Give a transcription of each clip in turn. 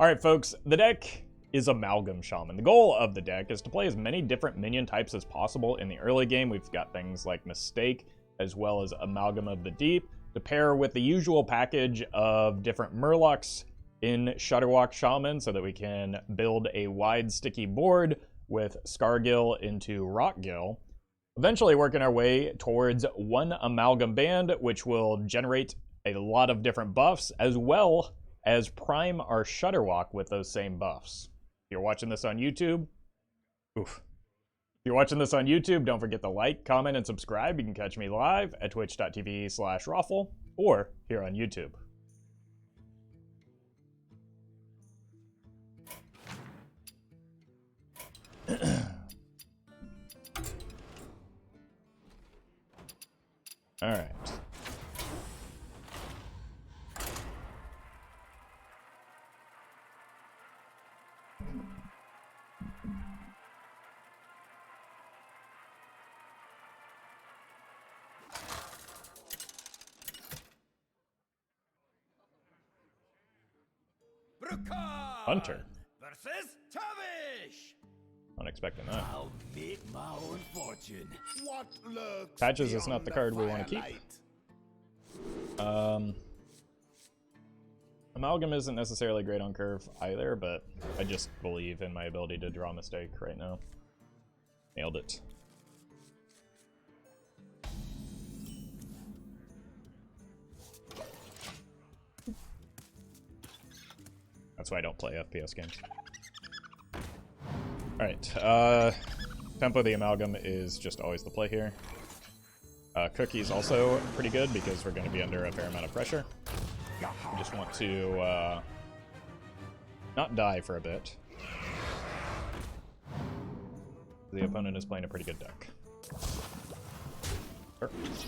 Alright folks, the deck is Amalgam Shaman. The goal of the deck is to play as many different minion types as possible in the early game. We've got things like Mistake, as well as Amalgam of the Deep, to pair with the usual package of different Murlocs in Shudderwock Shaman, so that we can build a wide, sticky board with Scargil into Rotgill. Eventually working our way towards One-Amalgam Band, which will generate a lot of different buffs, as well as prime our Shudderwock with those same buffs. If you're watching this on YouTube, If you're watching this on YouTube, don't forget to like, comment, and subscribe. You can catch me live at twitch.tv/Roffle or here on YouTube. All right. Hunter versus Tavish. Unexpected that. I'll make my own fortune. What looks Patches is not the card we want to keep. Amalgam isn't necessarily great on curve either, but I just believe in my ability to draw Mistake right now. Nailed it. That's why I don't play FPS games. Alright, Tempo of the Amalgam is just always the play here. Cookie's also pretty good because we're going to be under a fair amount of pressure. We just want to not die for a bit. The opponent is playing a pretty good deck. Perfect.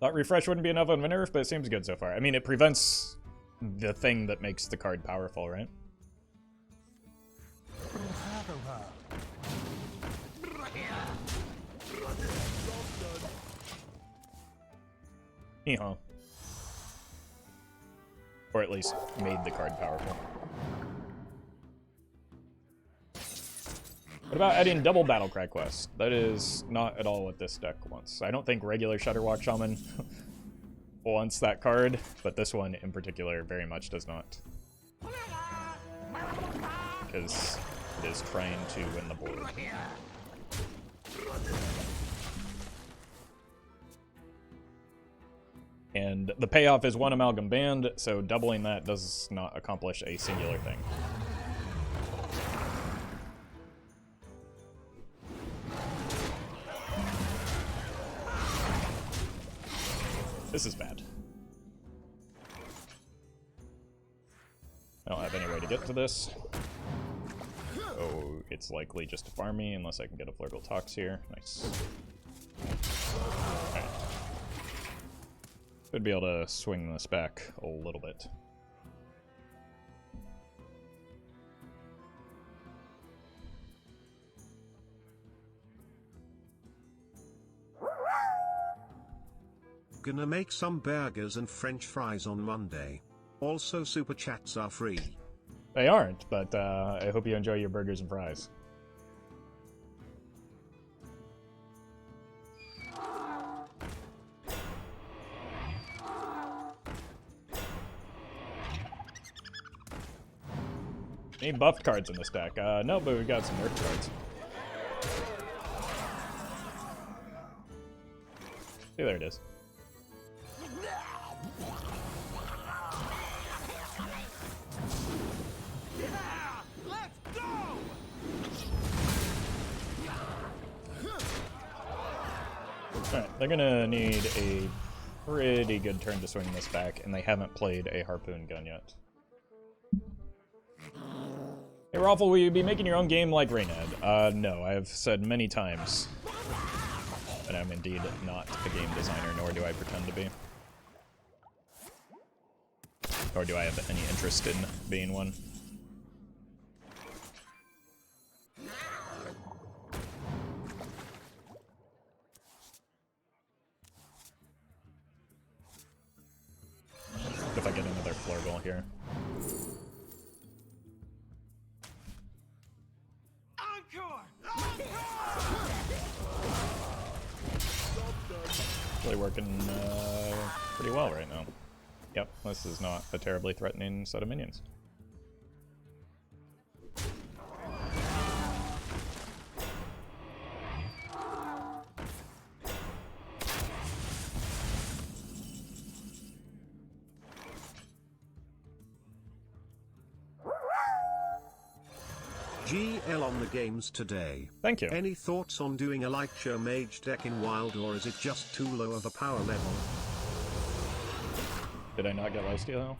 Thought refresh wouldn't be enough on nerf, but it seems good so far. I mean, it prevents the thing that makes the card powerful, right? Hee-haw. Or at least made the card powerful. What about adding double Battlecry Quest? That is not at all what this deck wants. I don't think regular Shudderwock Shaman wants that card, but this one in particular very much does not. Because it is trying to win the board. And the payoff is One-Amalgam Band, so doubling that does not accomplish a singular thing. This is bad. I don't have any way to get to this. Oh, it's likely just to farm me unless I can get a Flurgl Tox here. Nice. Alright. Should be able to swing this back a little bit. Gonna make some burgers and french fries on Monday. Also super chats are free. They aren't, but I hope you enjoy your burgers and fries. Any buffed cards in this deck? No, but we've got some nerf cards. See, there it is. Alright, they're gonna need a pretty good turn to swing this back, and they haven't played a Harpoon Gun yet. Hey Roffle, will you be making your own game like Reynad? No, I have said many times that I'm indeed not a game designer, nor do I pretend to be. Nor do I have any interest in being one. here. Really working pretty well right now. Yep, this is not a terribly threatening set of minions. GL on the games today. Thank you. Any thoughts on doing a Lightshare Mage deck in Wild, or is it just too low of a power level? Did I not get lifesteal?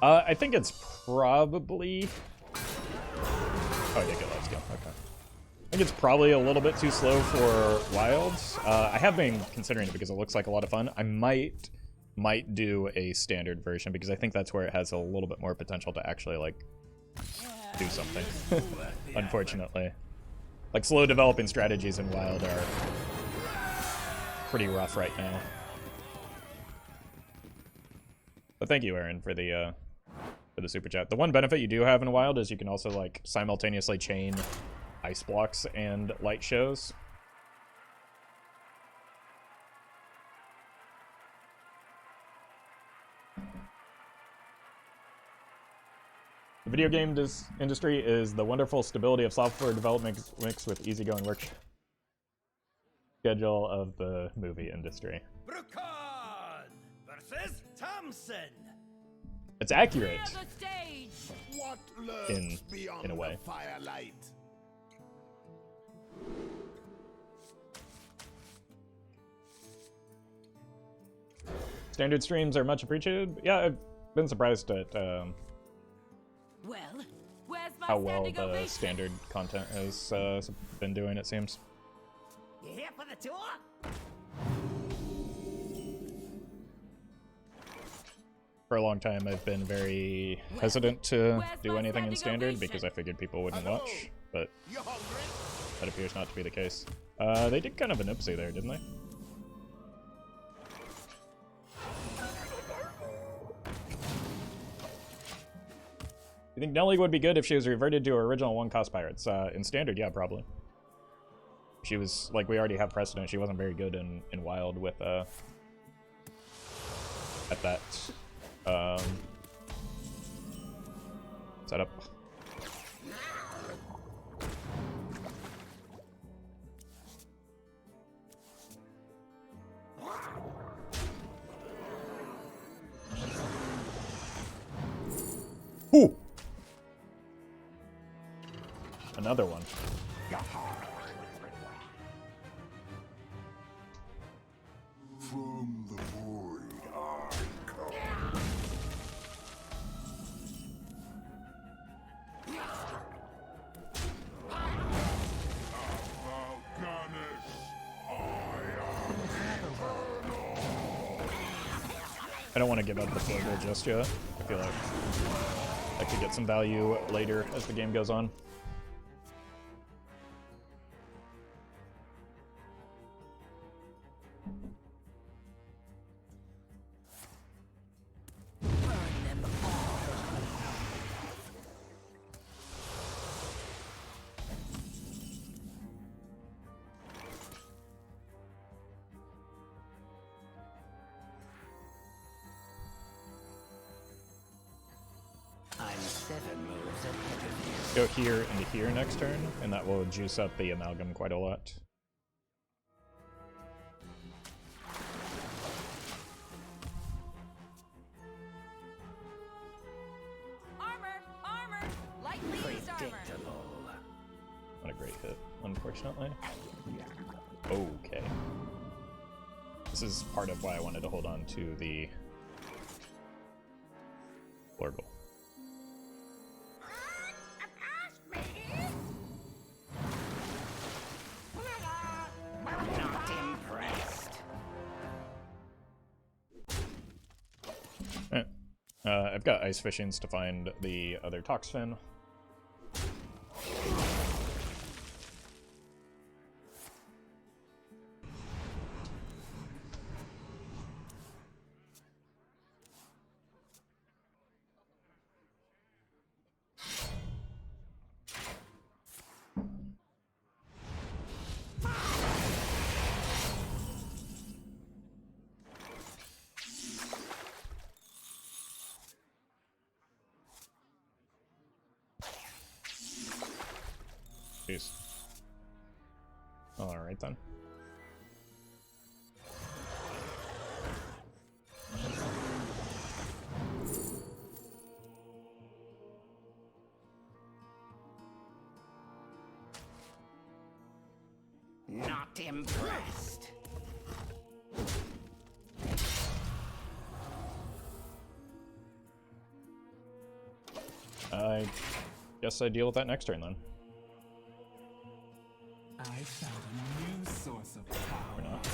I think it's probably... Oh, I did get lifesteal. Okay. I think it's probably a little bit too slow for Wilds. I have been considering it because it looks like a lot of fun. I might do a standard version because I think that's where it has a little bit more potential to actually, like, do something. Unfortunately. Like, slow developing strategies in Wild are pretty rough right now. But thank you, Aaron, for the super chat. The one benefit you do have in Wild is you can also, like, simultaneously chain ice blocks and light shows. The video game industry is the wonderful stability of software development mixed with easygoing work schedule of the movie industry. Brukan versus Thompson. It's accurate What in a way. Firelight? Standard streams are much appreciated. Yeah, I've been surprised at Well, where's my how well standing the ovation? standard content has been doing, it seems. You here for the tour? For a long time, I've been very hesitant to do anything in standard because I figured people wouldn't watch, but You hungry? that appears not to be the case. They did kind of an oopsie there, didn't they? You think Nelly would be good if she was reverted to her original one-cost pirates? In standard, yeah, probably. She was, like, we already have precedent. She wasn't very good in Wild with, at that, setup. Ooh! Another one. From the void I come. I don't want to give up the Flurgl just yet. I feel like I could get some value later as the game goes on. Go here into here next turn, and that will juice up the Amalgam quite a lot. Armor! Lightly used armor! Not a great hit, unfortunately. Okay. This is part of why I wanted to hold on to the Flurgl. Not impressed. I've got ice fishings to find the other Toxfin. Jeez. Alright then. Not impressed. I guess I deal with that next turn then. I found a new source of power. Or not.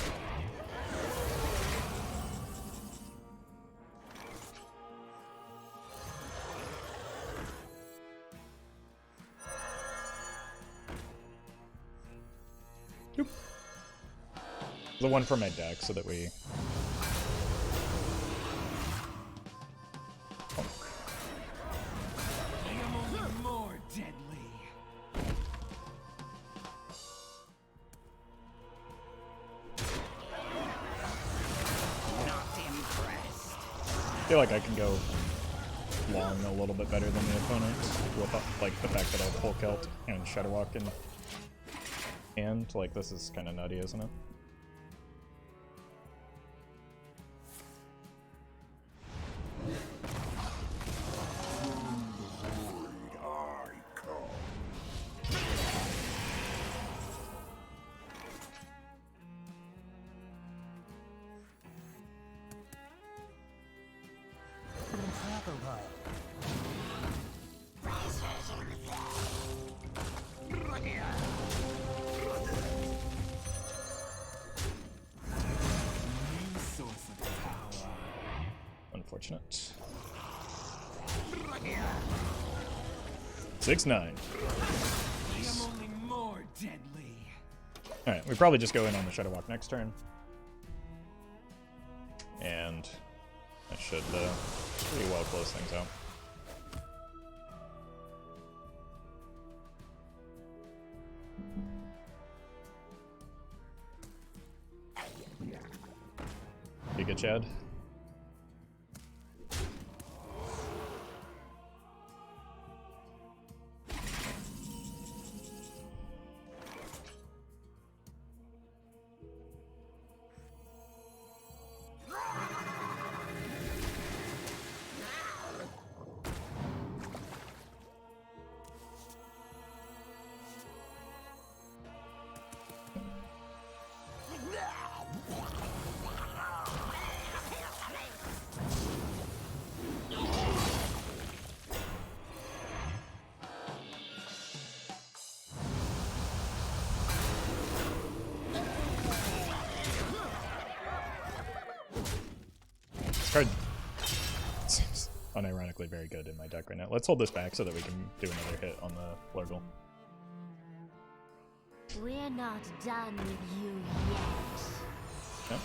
Doop. The one for my deck so that we... I am only more deadly. Not impressed. I feel like I can go long a little bit better than the opponent with like the fact that I have Polkelt and Shudderwock and like this is kind of nutty, isn't it? New source of power. Unfortunate. 6-9. I am only more deadly. Alright, we probably just go in on the Shudderwock next turn. And that should pretty well close things out. You good, Chad? This card seems unironically very good in my deck right now. Let's hold this back so that we can do another hit on the Flurgl. We're not done with you yet. Yep.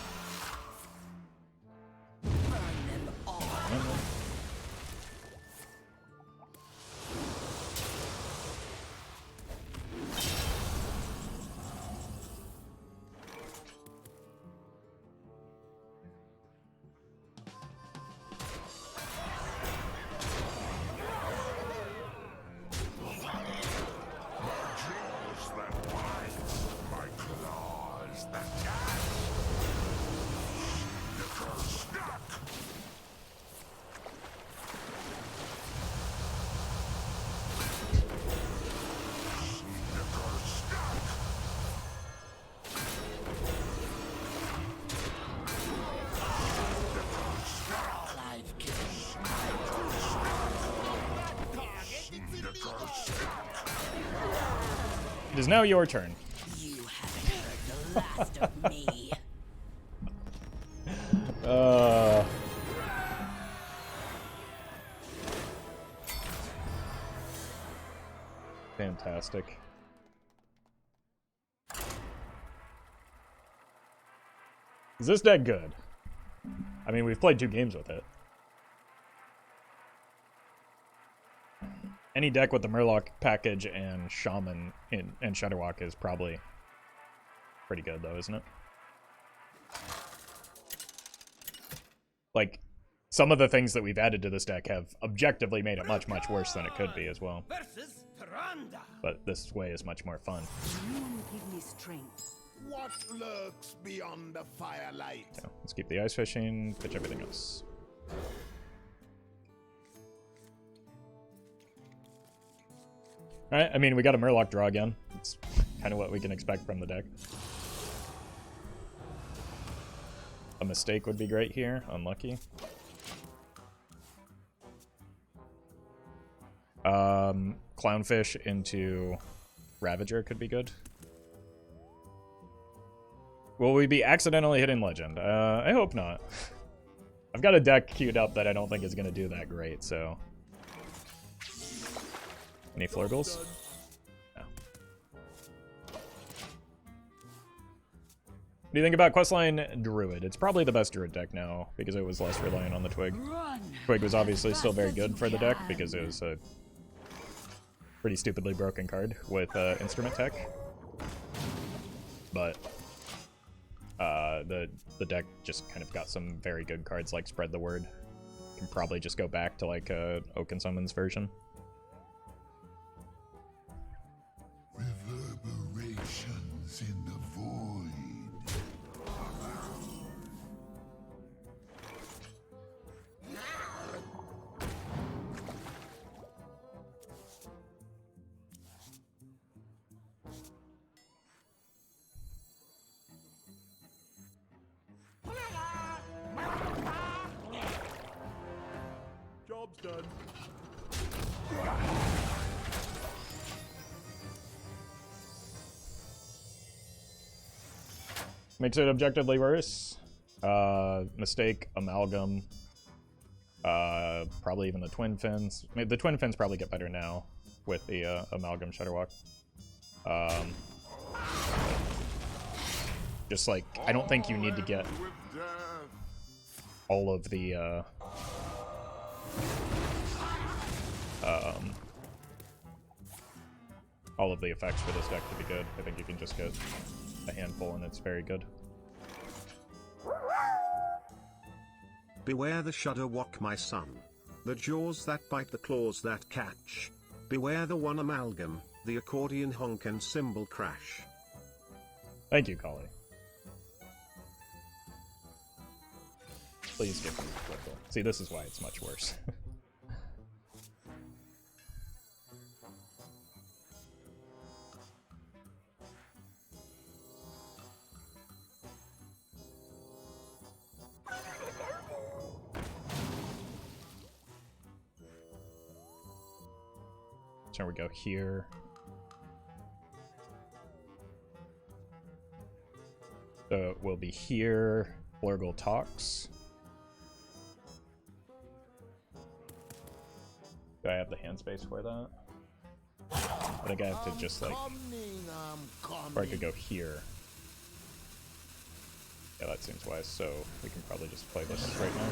It is now your turn. You haven't heard the last of me. Fantastic. Is this deck good? I mean, we've played 2 games with it. Any deck with the Murloc package and Shaman and Shudderwock is probably pretty good, though, isn't it? Like, some of the things that we've added to this deck have objectively made it much, much worse than it could be as well. Versus Surrender. But this way is much more fun. You give me strength. What lurks beyond the firelight? So let's keep the ice fishing, pitch everything else. Alright, I mean, we got a Murloc draw again. It's kind of what we can expect from the deck. A mistake would be great here. Unlucky. Clownfish into Ravager could be good. Will we be accidentally hitting Legend? I hope not. I've got a deck queued up that I don't think is going to do that great, so... Any Flurgls? No. What do you think about Questline Druid? It's probably the best Druid deck now, because it was less reliant on the Twig. Twig was obviously still very good for the deck, because it was a pretty stupidly broken card with Instrument Tech. But the deck just kind of got some very good cards like Spread the Word. Can probably just go back to like Oaken Summons version. Reverberations in the void. Job's done. Makes it objectively worse. Mistake, Amalgam. Probably even the Twin Fins. I mean, the Twin Fins probably get better now with the Amalgam Shudderwock. Just like, I don't think you need to get all of the effects for this deck to be good. I think you can just get a handful and it's very good. Beware the Shudderwock, my son. The jaws that bite, the claws that catch. Beware the One-Amalgam, the accordion honk and cymbal crash. Thank you, Kali. Please give me the Rotgill. See, this is why it's much worse. So we go here. So it will be here. Flurgl Tox. Do I have the hand space for that? I think I have to just like... Or I could go here. Yeah, that seems wise, so we can probably just play this right now.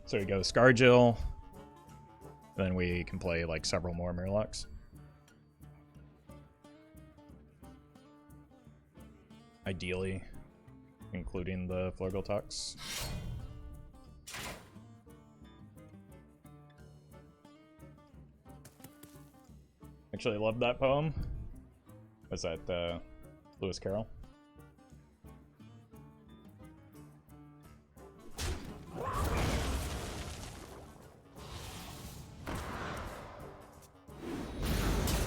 So we go Scargil, then we can play like several more Murlocs. Ideally, including the Flurgl Tox. Actually, loved that poem. Was that Lewis Carroll?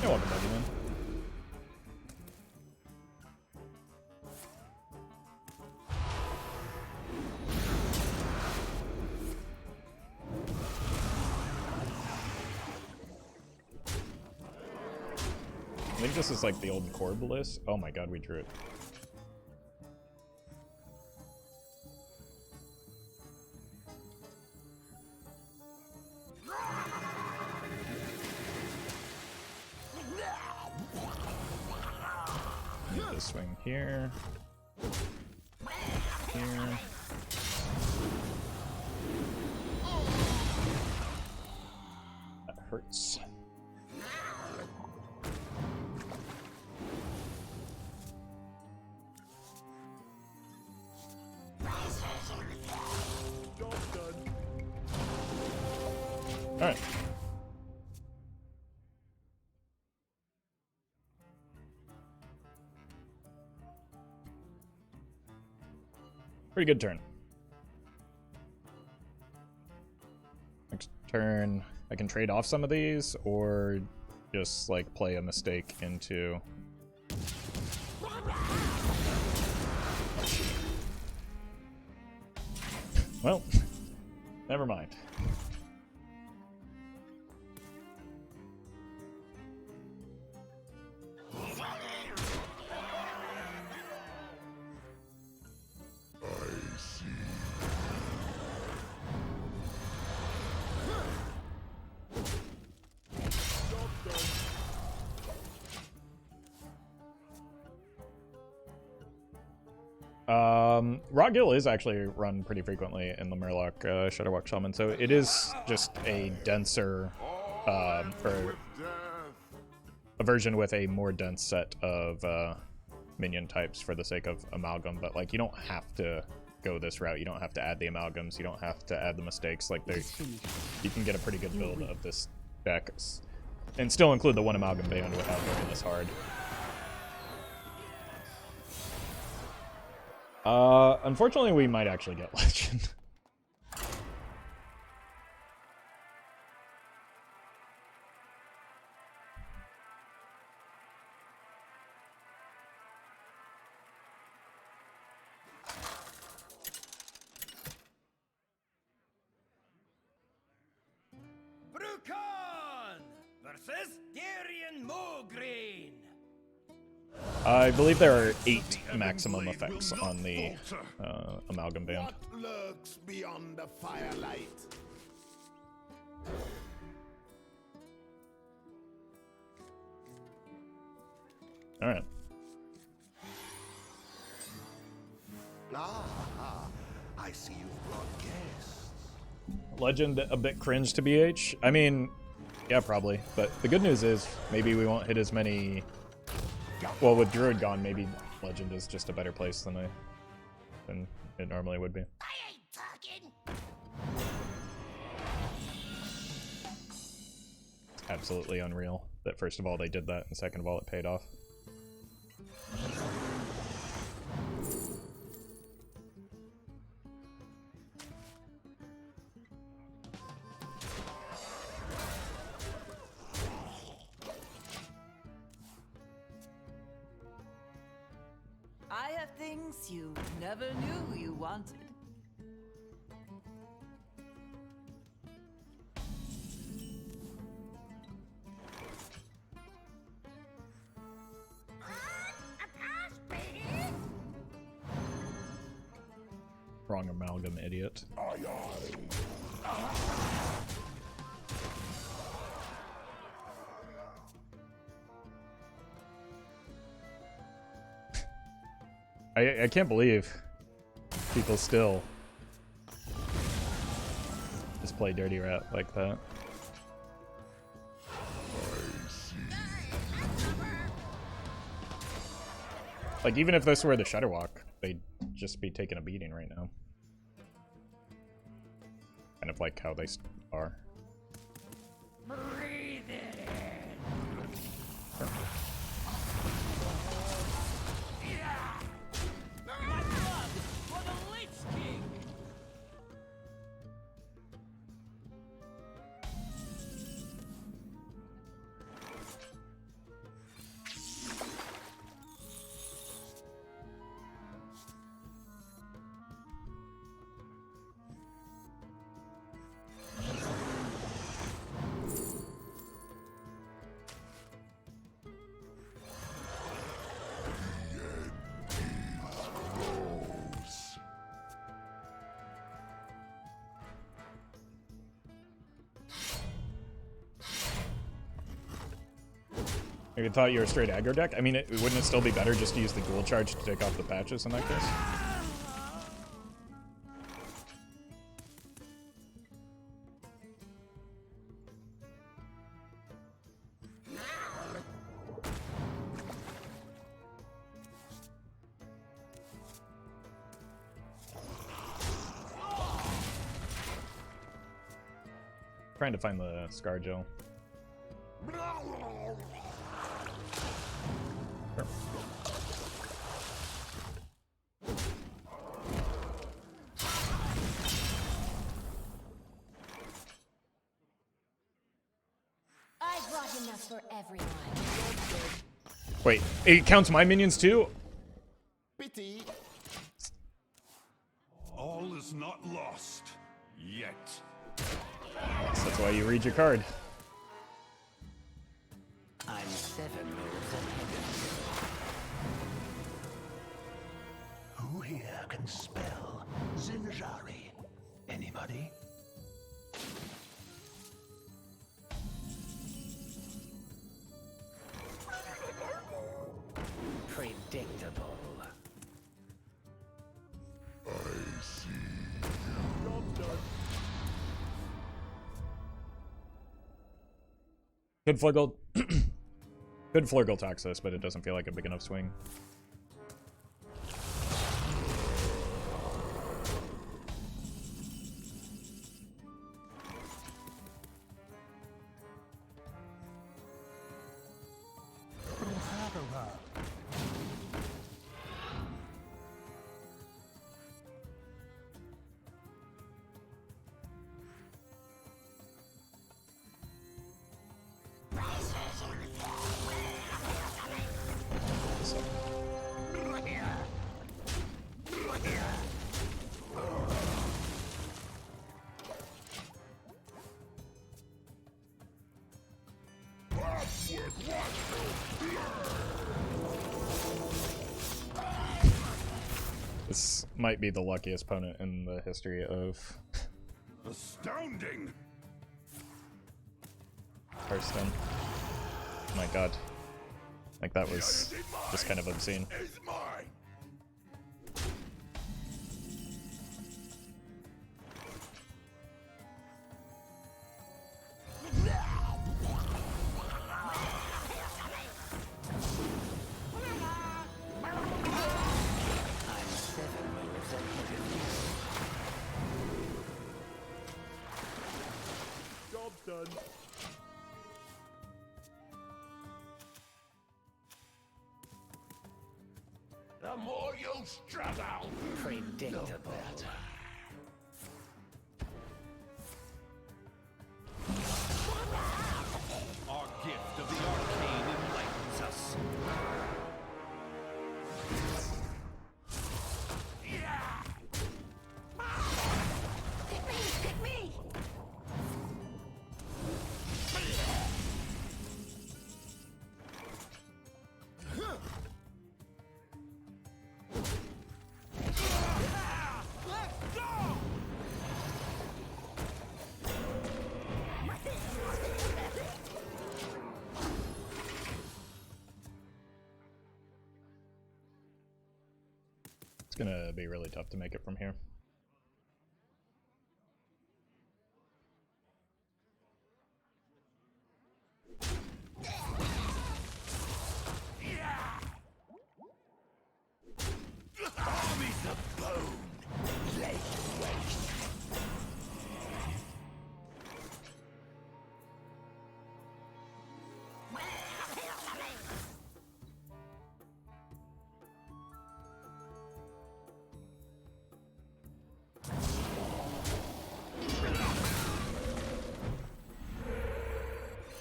You're welcome, Boogeyman. I think this is like the old Corbelis. Oh my god, we drew it. This swing here. Here. That hurts. Pretty good turn. Next turn, I can trade off some of these, or just, like, play a mistake into... Well, never mind. Rotgill is actually run pretty frequently in the Murloc Shudderwock Shaman, so it is just a denser, or a version with a more dense set of minion types for the sake of Amalgam, but like you don't have to go this route. You don't have to add the Amalgams, you don't have to add the mistakes. Like you can get a pretty good build of this deck and still include the One-Amalgam Band without going this hard. Unfortunately, we might actually get Legend. Brukan versus Darian Mogreen. I believe there are 8 maximum effects on the Amalgam Band. What lurks beyond the firelight? Alright. I see you've brought guests. Legend a bit cringe to BH? I mean, yeah, probably. But the good news is maybe we won't hit as many... Well, with Druid gone, maybe Legend is just a better place than it normally would be. I ain't talking. It's absolutely unreal that first of all they did that, and second of all it paid off. I have things you never knew you wanted. Wrong Amalgam, idiot. I can't believe people still just play Dirty Rat like that. Like, even if this were the Shudderwock, they'd just be taking a beating right now. Kind of like how they are. Breathe it in. For the Lich King! I thought you were a straight aggro deck. I mean, wouldn't it still be better just to use the Ghoul Charge to take off the patches in that case? Trying to find the Scargil. enough for everyone. Wait, it counts my minions too? Pity. All is not lost yet. Yes, that's why you read your card. I'm 7 moves ahead of Who here can spell Zinjari? Anybody? you. Predictable. Could Flurgl could Flurgl tax this, but it doesn't feel like a big enough swing. This might be the luckiest opponent in the history of Astounding! Hearthstone. My god. Like, that was just kind of obscene. Is mine. I'm 7 moves ahead of you. Job done. The more you struggle, Predictable. Our gift of the arcane enlightens us. Hit me! It's gonna be really tough to make it from here. armies of bone, lay waste.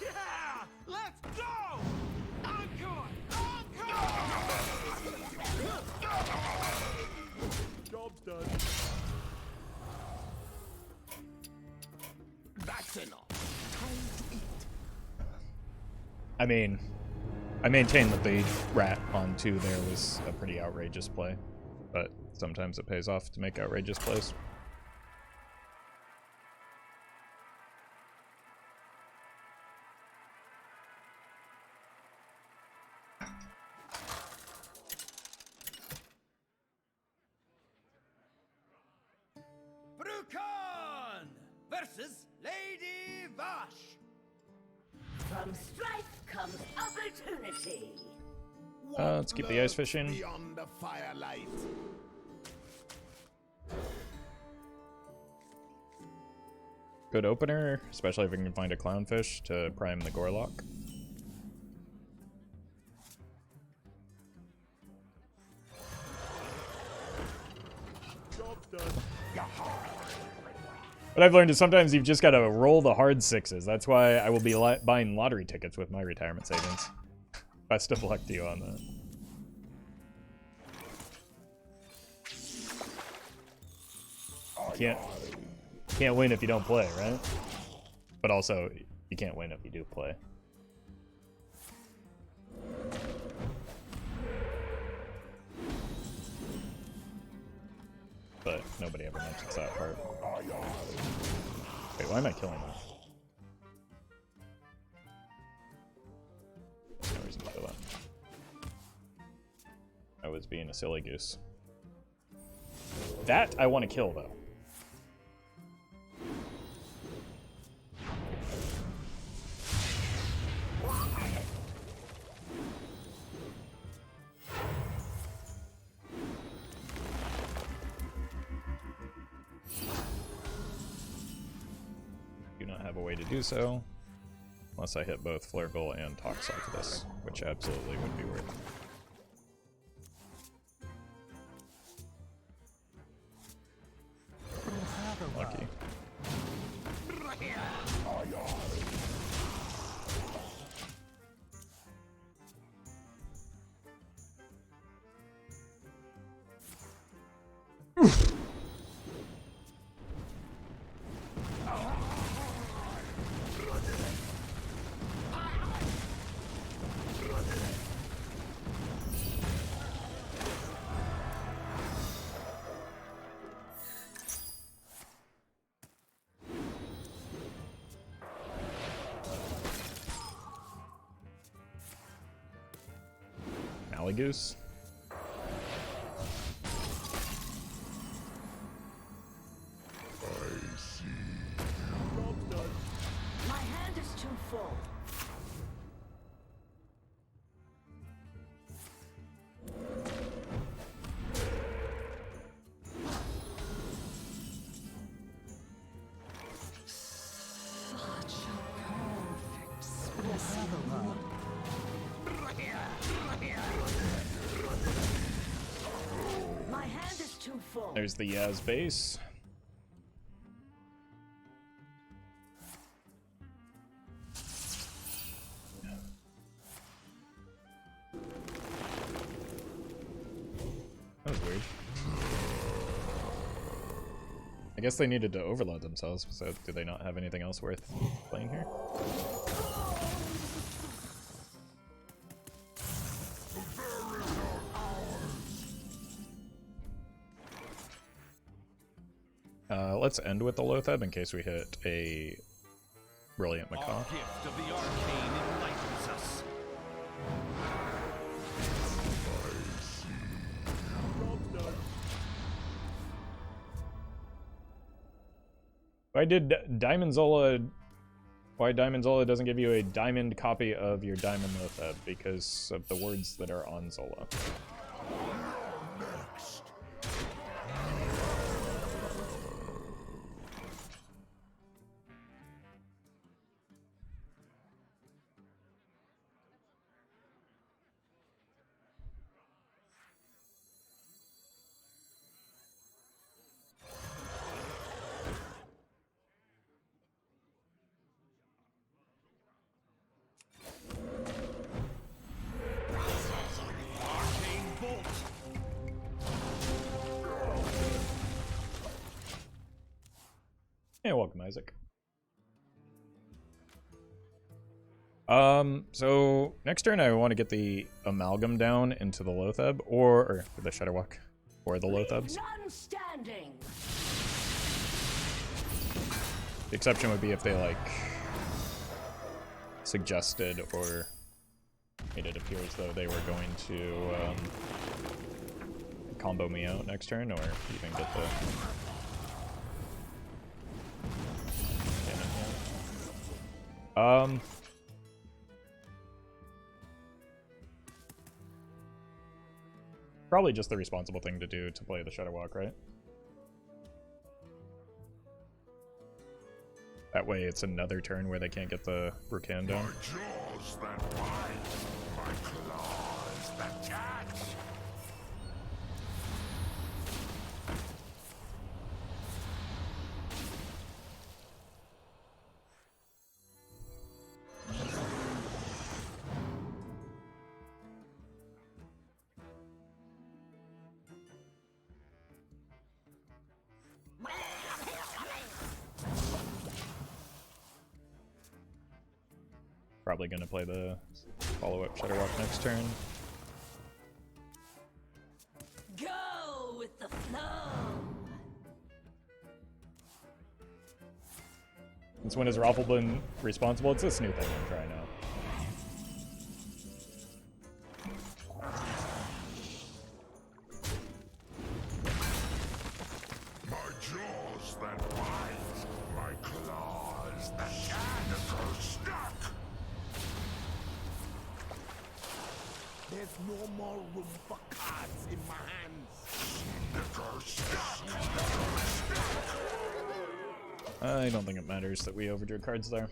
Yeah! Let's go! Encore! Job's done. That's enough. Time to eat. I mean, I maintain that the rat on 2 there was a pretty outrageous play, but sometimes it pays off to make outrageous plays. Brucon versus Lady Vash. From strife comes opportunity. Let's keep the ice fishing. Beyond the firelight. Good opener, especially if we can find a Clownfish to prime the Gorloc. What I've learned is sometimes you've just got to roll the hard sixes. That's why I will be buying lottery tickets with my retirement savings. Best of luck to you on that. Can't win if you don't play, right? But also, you can't win if you do play. But nobody ever mentions that part. Wait, why am I killing them? No reason to kill that. I was being a silly goose. That I want to kill, though. A way to do so, unless I hit both Flurgl and Tox off this, which absolutely would be worth it. Lucky. Goose. My hand is too full. Such a perfect specimen. My hand is too full. There's the Yaz base. That was weird. I guess they needed to overload themselves, so do they not have anything else worth playing here? Let's end with the Loatheb in case we hit a brilliant Macaw. Our gift of the arcane enlightens us. Why did Diamond Zola... Why Diamond Zola doesn't give you a diamond copy of your Diamond Loatheb? Because of the words that are on Zola. Hey, welcome, Isaac. So next turn I want to get the Amalgam down into the Loatheb, or the Shudderwock, or the Loathebs. The exception would be if they, like, suggested or made it appear as though they were going to combo me out next turn, or even get the... Probably just the responsible thing to do to play the Shudderwock, right? That way it's another turn where they can't get the Rukan down. My jaws that bite, my claws that catch. Probably gonna play the follow-up Shudderwock next turn. Go with the flow. Since when has Roffle been responsible? It's this new thing I'm trying out. My jaws that bite, my claws that tentacle stuck. There's no more room for cards in my hands. Tentacle stuck. I don't think it matters that we overdrew cards there.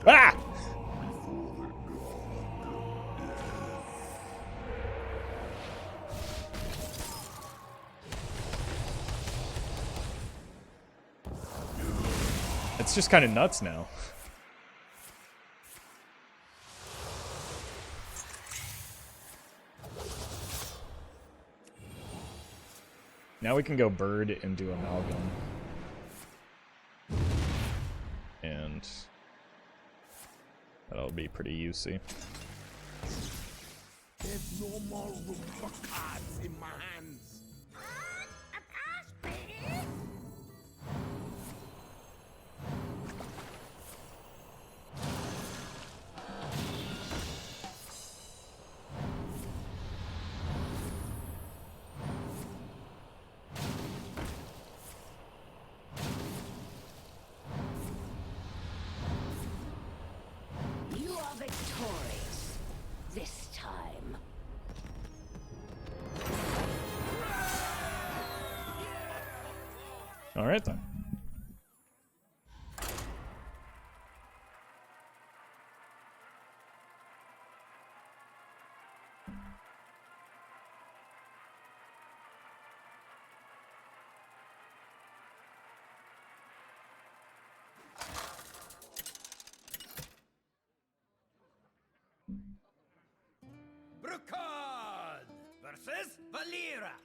Ah! It's just kind of nuts now. Now we can go bird into Amalgam. And that'll be pretty usey. There's no more room for cards in my hands. You are victorious this time. All right then. Brucon versus Valera.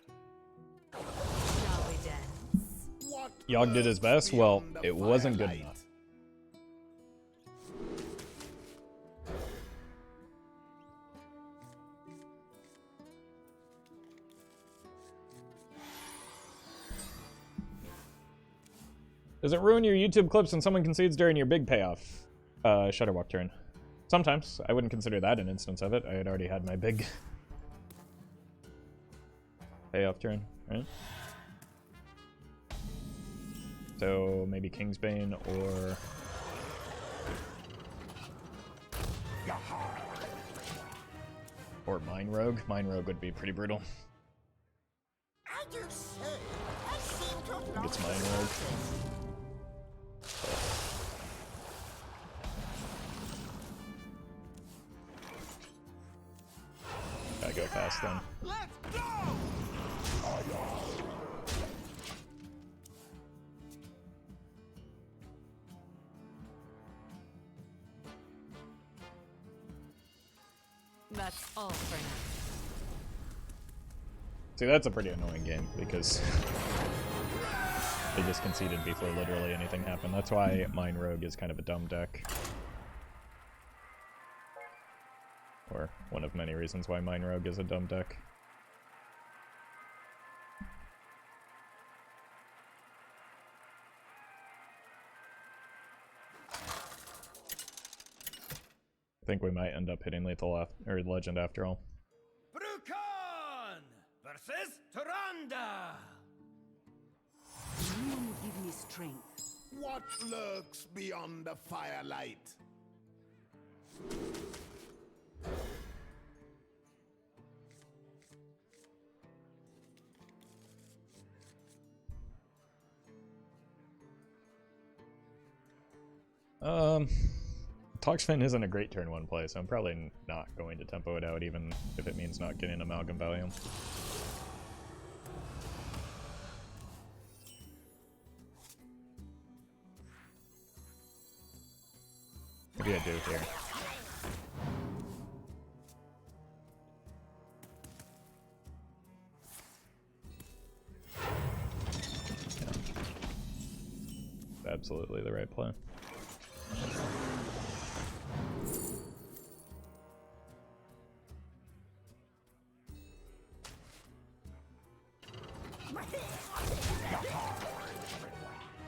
Shall we dance? What Yogg did his best. lurks Well, beyond the it wasn't good firelight? enough. Does it ruin your YouTube clips when someone concedes during your big payoff Shudderwock turn? Sometimes. I wouldn't consider that an instance of it. I had already had my big payoff turn, right? So maybe Kingsbane or... or Mine Rogue. Mine Rogue would be pretty brutal. I do say, I seem to have I think it's lost Mine Rogue. Gotta go fast then. Let's go! That's all for now. See, that's a pretty annoying game because they just conceded before literally anything happened. That's why Mine Rogue is kind of a dumb deck. Or one of many reasons why Mine Rogue is a dumb deck. I think we might end up hitting lethal or legend after all. Brucon versus Tyrande. You give me strength. What lurks beyond the firelight? Toxfin isn't a great turn one play, so I'm probably not going to tempo it out, even if it means not getting Amalgam value. Maybe I do here. Yeah. absolutely the right play.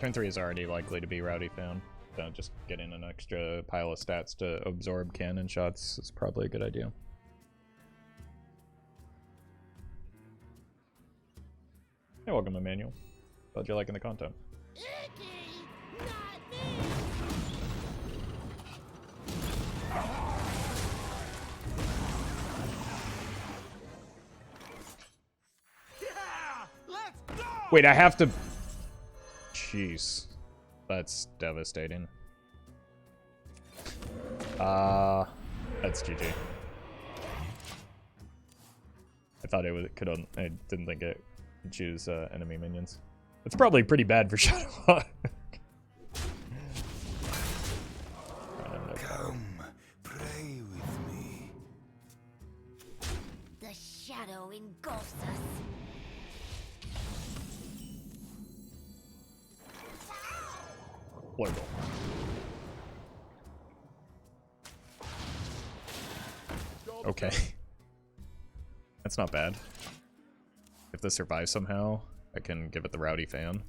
Turn 3 is already likely to be Rowdy Fan. So just getting an extra pile of stats to absorb cannon shots is probably a good idea. Hey, welcome, Emmanuel. Glad you're liking the content. Wait, I have to... Jeez. That's devastating. That's GG. I thought it could. I didn't think it could choose enemy minions. It's probably pretty bad for Shudderwock. Come, pray with me. The shadow engulfs us. Flurgl. Okay. That's not bad. If this survives somehow, I can give it the Rowdy Fan.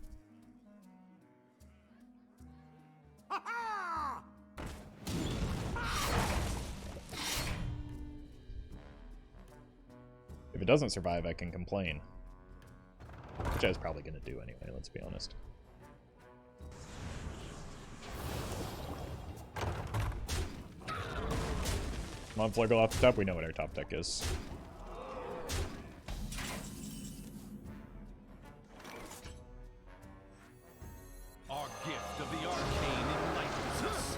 If it doesn't survive, I can complain. Which I was probably going to do anyway, let's be honest. Come on, Flurgl off the top. We know what our top deck is. Our gift of the arcane enlightens us.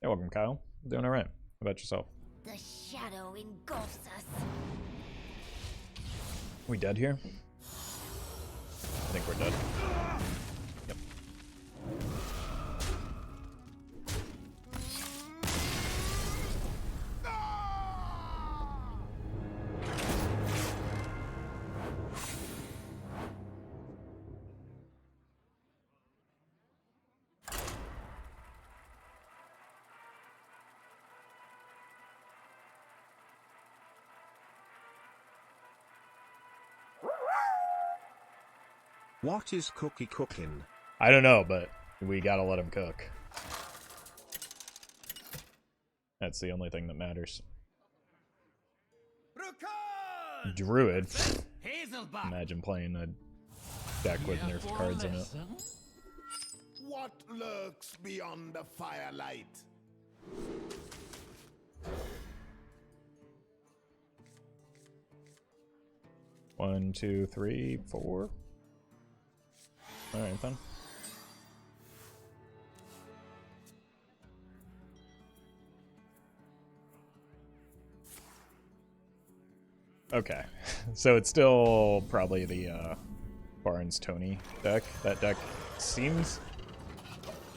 Hey, welcome, Kyle. Doing alright. How about yourself? The shadow engulfs us. We dead here? I think we're dead. Yep. What is Cookie cooking? I don't know, but we gotta let him cook. That's the only thing that matters. Druid. Imagine playing a deck with nerfed cards in it. What lurks beyond the firelight? One, two, three, four. Alright then. Okay, so it's still probably the Barnes Tony deck. That deck seems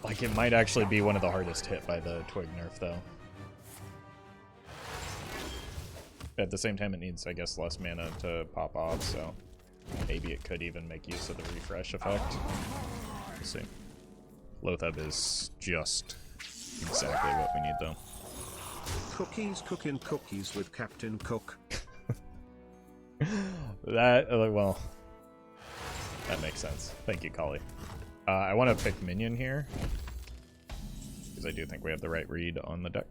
like it might actually be one of the hardest hit by the Twig nerf, though. At the same time, it needs, I guess, less mana to pop off, so maybe it could even make use of the refresh effect. We'll see. Loatheb is just exactly what we need, though. Cookies cooking cookies with Captain Cook. That, well, that makes sense. Thank you, Kali. I want to pick minion here, because I do think we have the right read on the deck.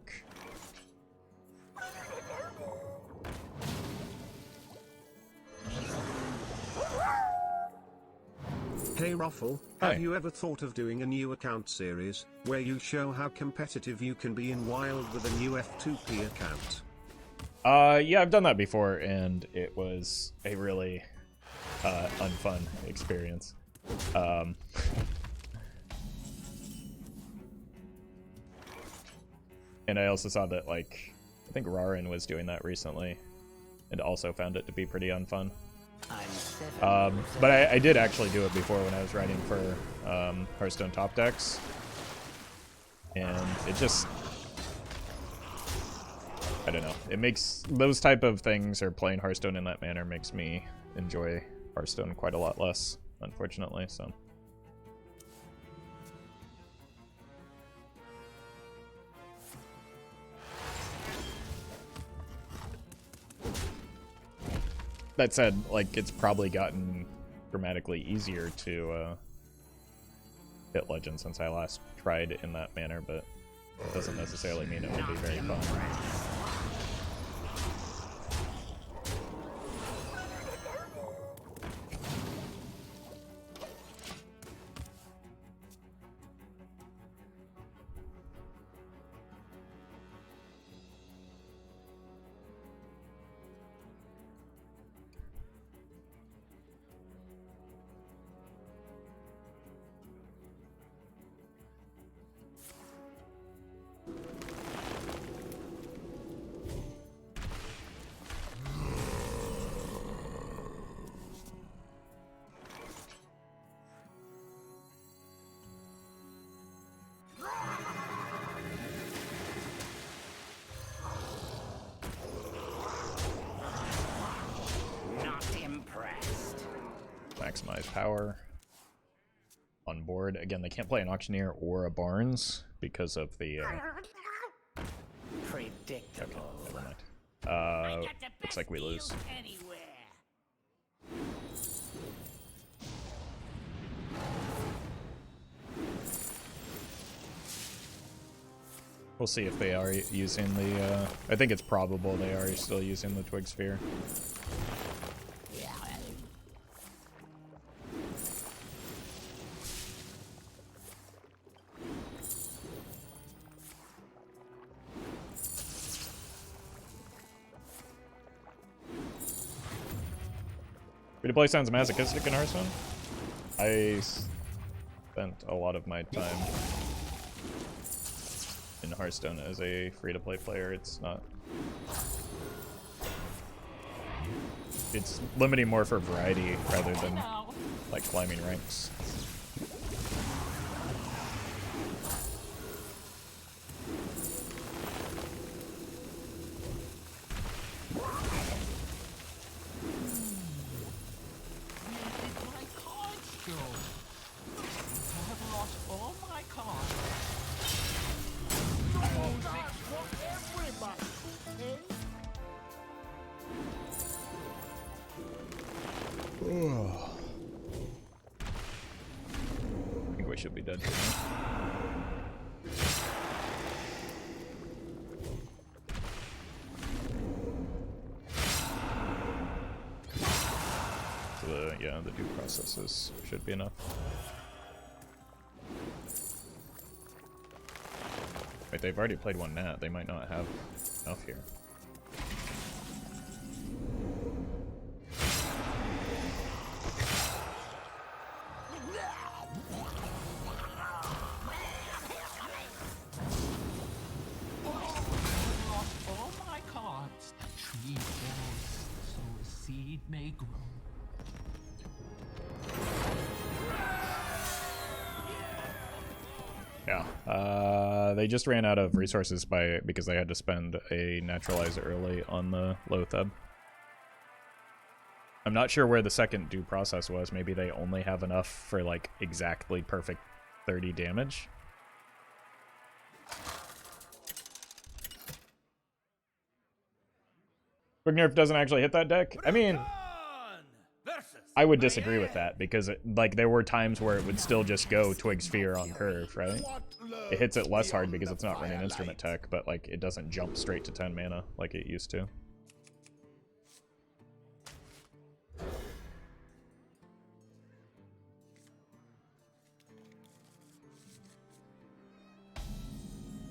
Hey Roffle, Hi. have you ever thought of doing a new account series, where you show how competitive you can be in Wild with a new F2P account? Yeah, I've done that before, and it was a really unfun experience. And I also saw that, like, I think Rarin was doing that recently, and also found it to be pretty unfun. But I did actually do it before when I was writing for Hearthstone top decks. And it just, I don't know. It makes those type of things, or playing Hearthstone in that manner, makes me enjoy Hearthstone quite a lot less, unfortunately. So. That said, like, it's probably gotten dramatically easier to hit Legend since I last tried in that manner, but it doesn't necessarily mean it will be very fun. Maximize power on board. Again, they can't play an Auctioneer or a Barnes because of the Predictable. Okay, never mind. Looks like we lose. We'll see if they are using the I think it's probable they are still using the Twig Sphere. Free to play sounds masochistic in Hearthstone. I spent a lot of my time in Hearthstone as a free to play player. It's not. It's limiting more for variety rather than like climbing ranks. I think we should be dead here now. So yeah, the due processes should be enough. Wait, they've already played one nat. They might not have enough here. They just ran out of resources because they had to spend a naturalize early on the Loatheb. I'm not sure where the second due process was. Maybe they only have enough for like exactly perfect 30 damage. Quick Nerf doesn't actually hit that deck. I mean, I would disagree with that because like there were times where it would still just go Twig Sphere on curve, right? It hits it less hard because it's not running instrument tech, but like it doesn't jump straight to 10 mana like it used to.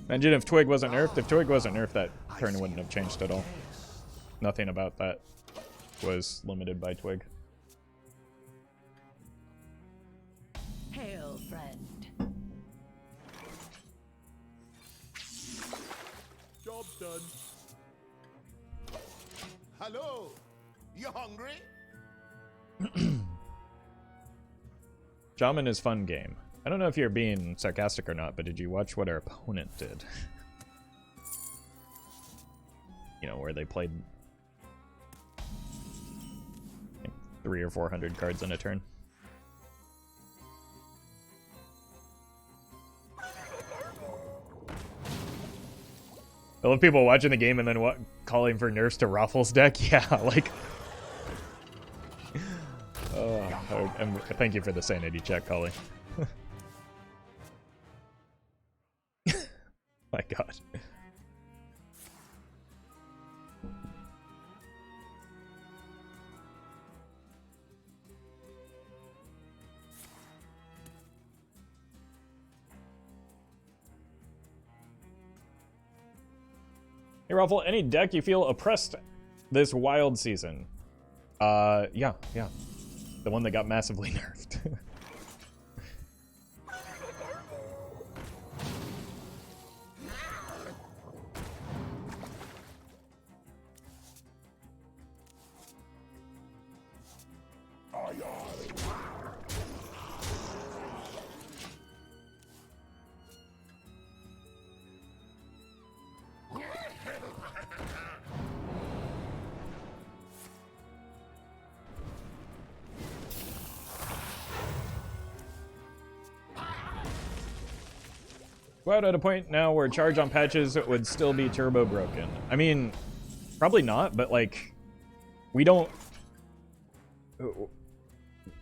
Imagine if Twig wasn't nerfed. If Twig wasn't nerfed, that turn wouldn't have changed at all. Nothing about that was limited by Twig. Hail, friend. Job done. Hello, you hungry? Shaman is fun game. I don't know if you're being sarcastic or not, but did you watch what our opponent did? You know, where they played 300 or 400 cards in a turn. I love people watching the game and then calling for nerfs to Roffle's deck. Yeah, like... thank you for the sanity check, Collie. My god. Hey, Roffle, any deck you feel oppressed this wild season? Yeah. The one that got massively nerfed. We're out at a point now where charge on patches would still be turbo broken. I mean, probably not, but like, we don't...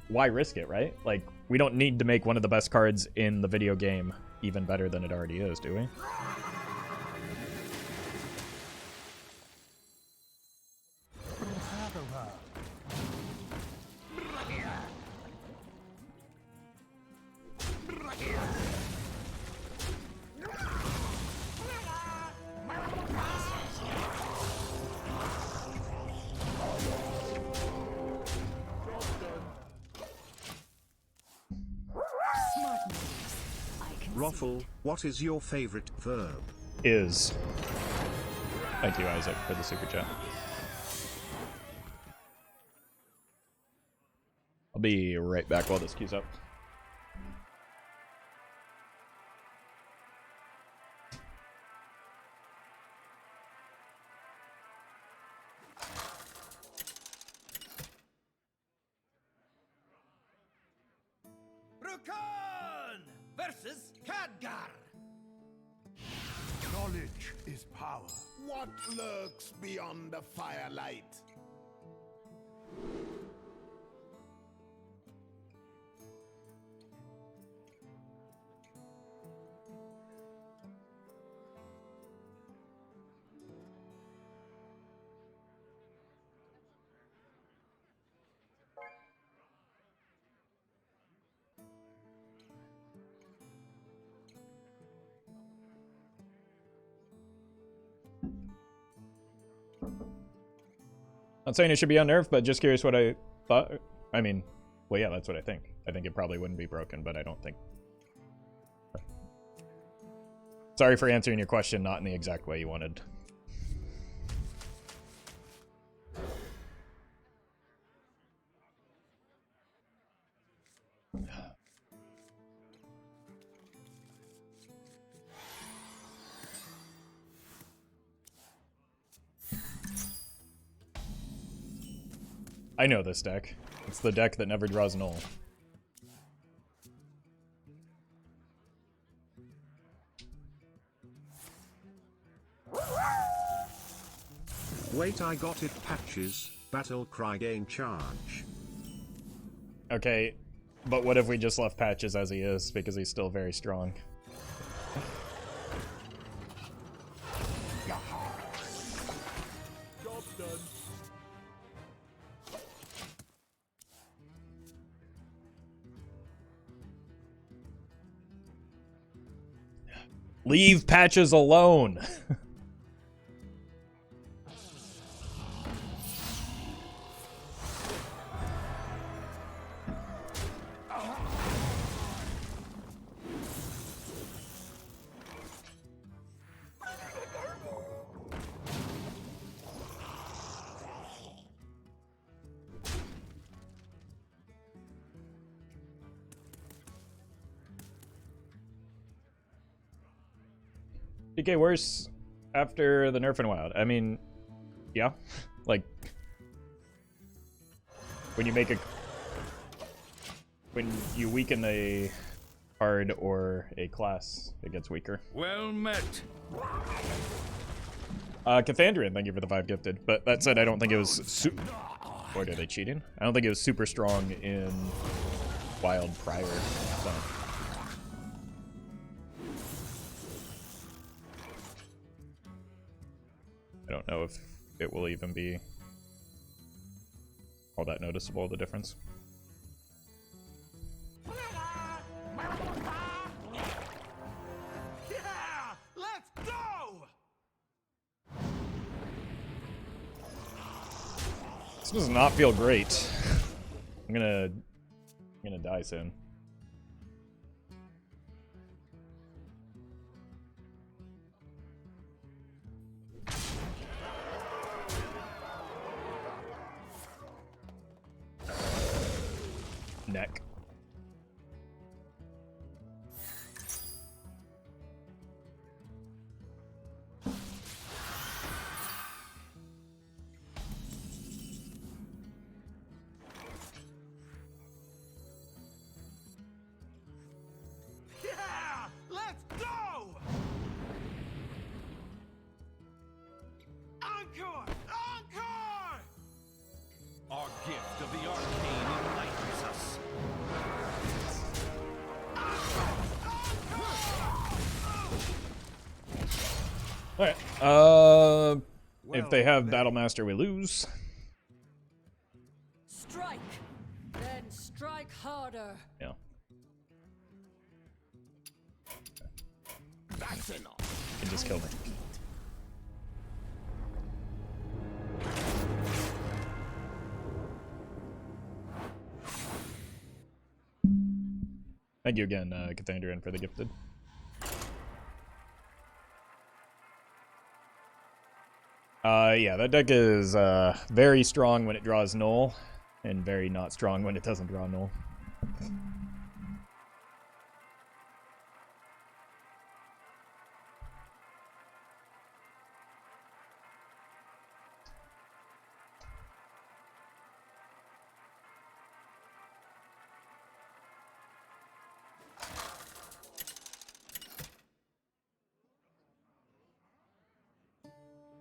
Why risk it, right? Like, we don't need to make one of the best cards in the video game even better than it already is, do we? Roffle, what is your favorite verb? Is. Thank you, Isaac, for the super chat. I'll be right back while this queues up. Versus Khadgar. Knowledge is power. What lurks beyond the firelight? Not saying it should be unnerved, but just curious what I thought. I mean, well, yeah, that's what I think. I think it probably wouldn't be broken, but I don't think. Sorry for answering your question not in the exact way you wanted. I know this deck. It's the deck that never draws null. Wait, I got it. Patches. Battle cry gain charge. Okay, but what if we just left Patches as he is, because he's still very strong? Job's done. Leave Patches alone! DK worse after the nerf in WoW. I mean, yeah. Like, when you weaken a card or a class, it gets weaker. Well met. Cathandrian, thank you for the 5 gifted. But that said, I don't think it was What, are they cheating? I don't think it was super strong in Wild prior, so. I don't know if it will even be all that noticeable, the difference. Yeah, let's go. This does not feel great. I'm gonna die soon. Neck. Yeah, let's go. Encore! Encore! Our gift of the arcane enlightens us. Alright, if they have Battlemaster, we lose. Strike! Then strike harder. Yeah. That's enough. Can just kill me. Thank you again, Cathandrian, for the gifted. Yeah, that deck is very strong when it draws null, and very not strong when it doesn't draw null.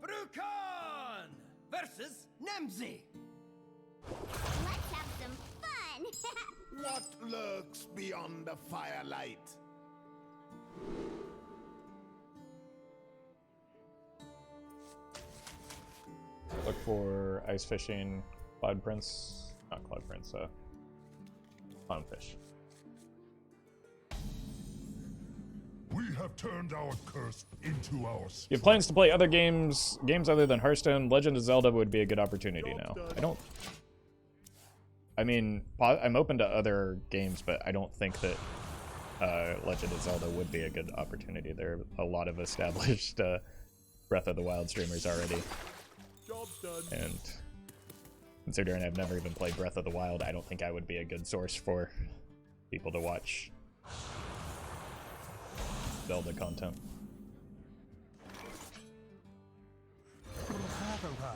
Brukan versus Nemzi. Let's have some fun. What lurks beyond the firelight? Look for ice fishing, Cloud Prince, not Cloud Prince, Clownfish. We have turned our curse into our strength. You have plans to play other games other than Hearthstone? Legend of Zelda would be a good opportunity now. I mean, I'm open to other games, but I don't think that Legend of Zelda would be a good opportunity. There are a lot of established Breath of the Wild streamers already. Job done. And considering I've never even played Breath of the Wild, I don't think I would be a good source for people to watch Zelda content.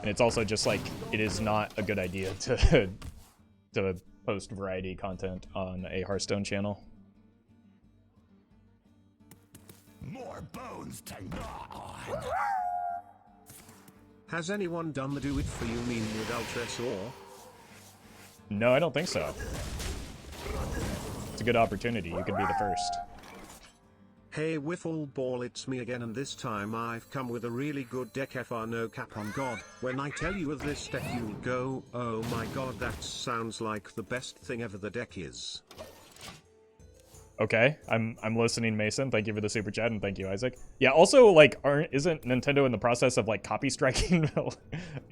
And it's also just like, it is not a good idea to post variety content on a Hearthstone channel. More bones to gnaw on. Has anyone done the do it for you meme with Ultrasaur? No, I don't think so. It's a good opportunity. You could be the first. Hey Wiffle Ball, it's me again, and this time I've come with a really good deck. FR no cap on God. When I tell you of this deck you'll go, oh my god, that sounds like the best thing ever. The deck is... Okay, I'm listening, Mason. Thank you for the super chat, and thank you, Isaac. Yeah, also, like, isn't Nintendo in the process of, like, copy striking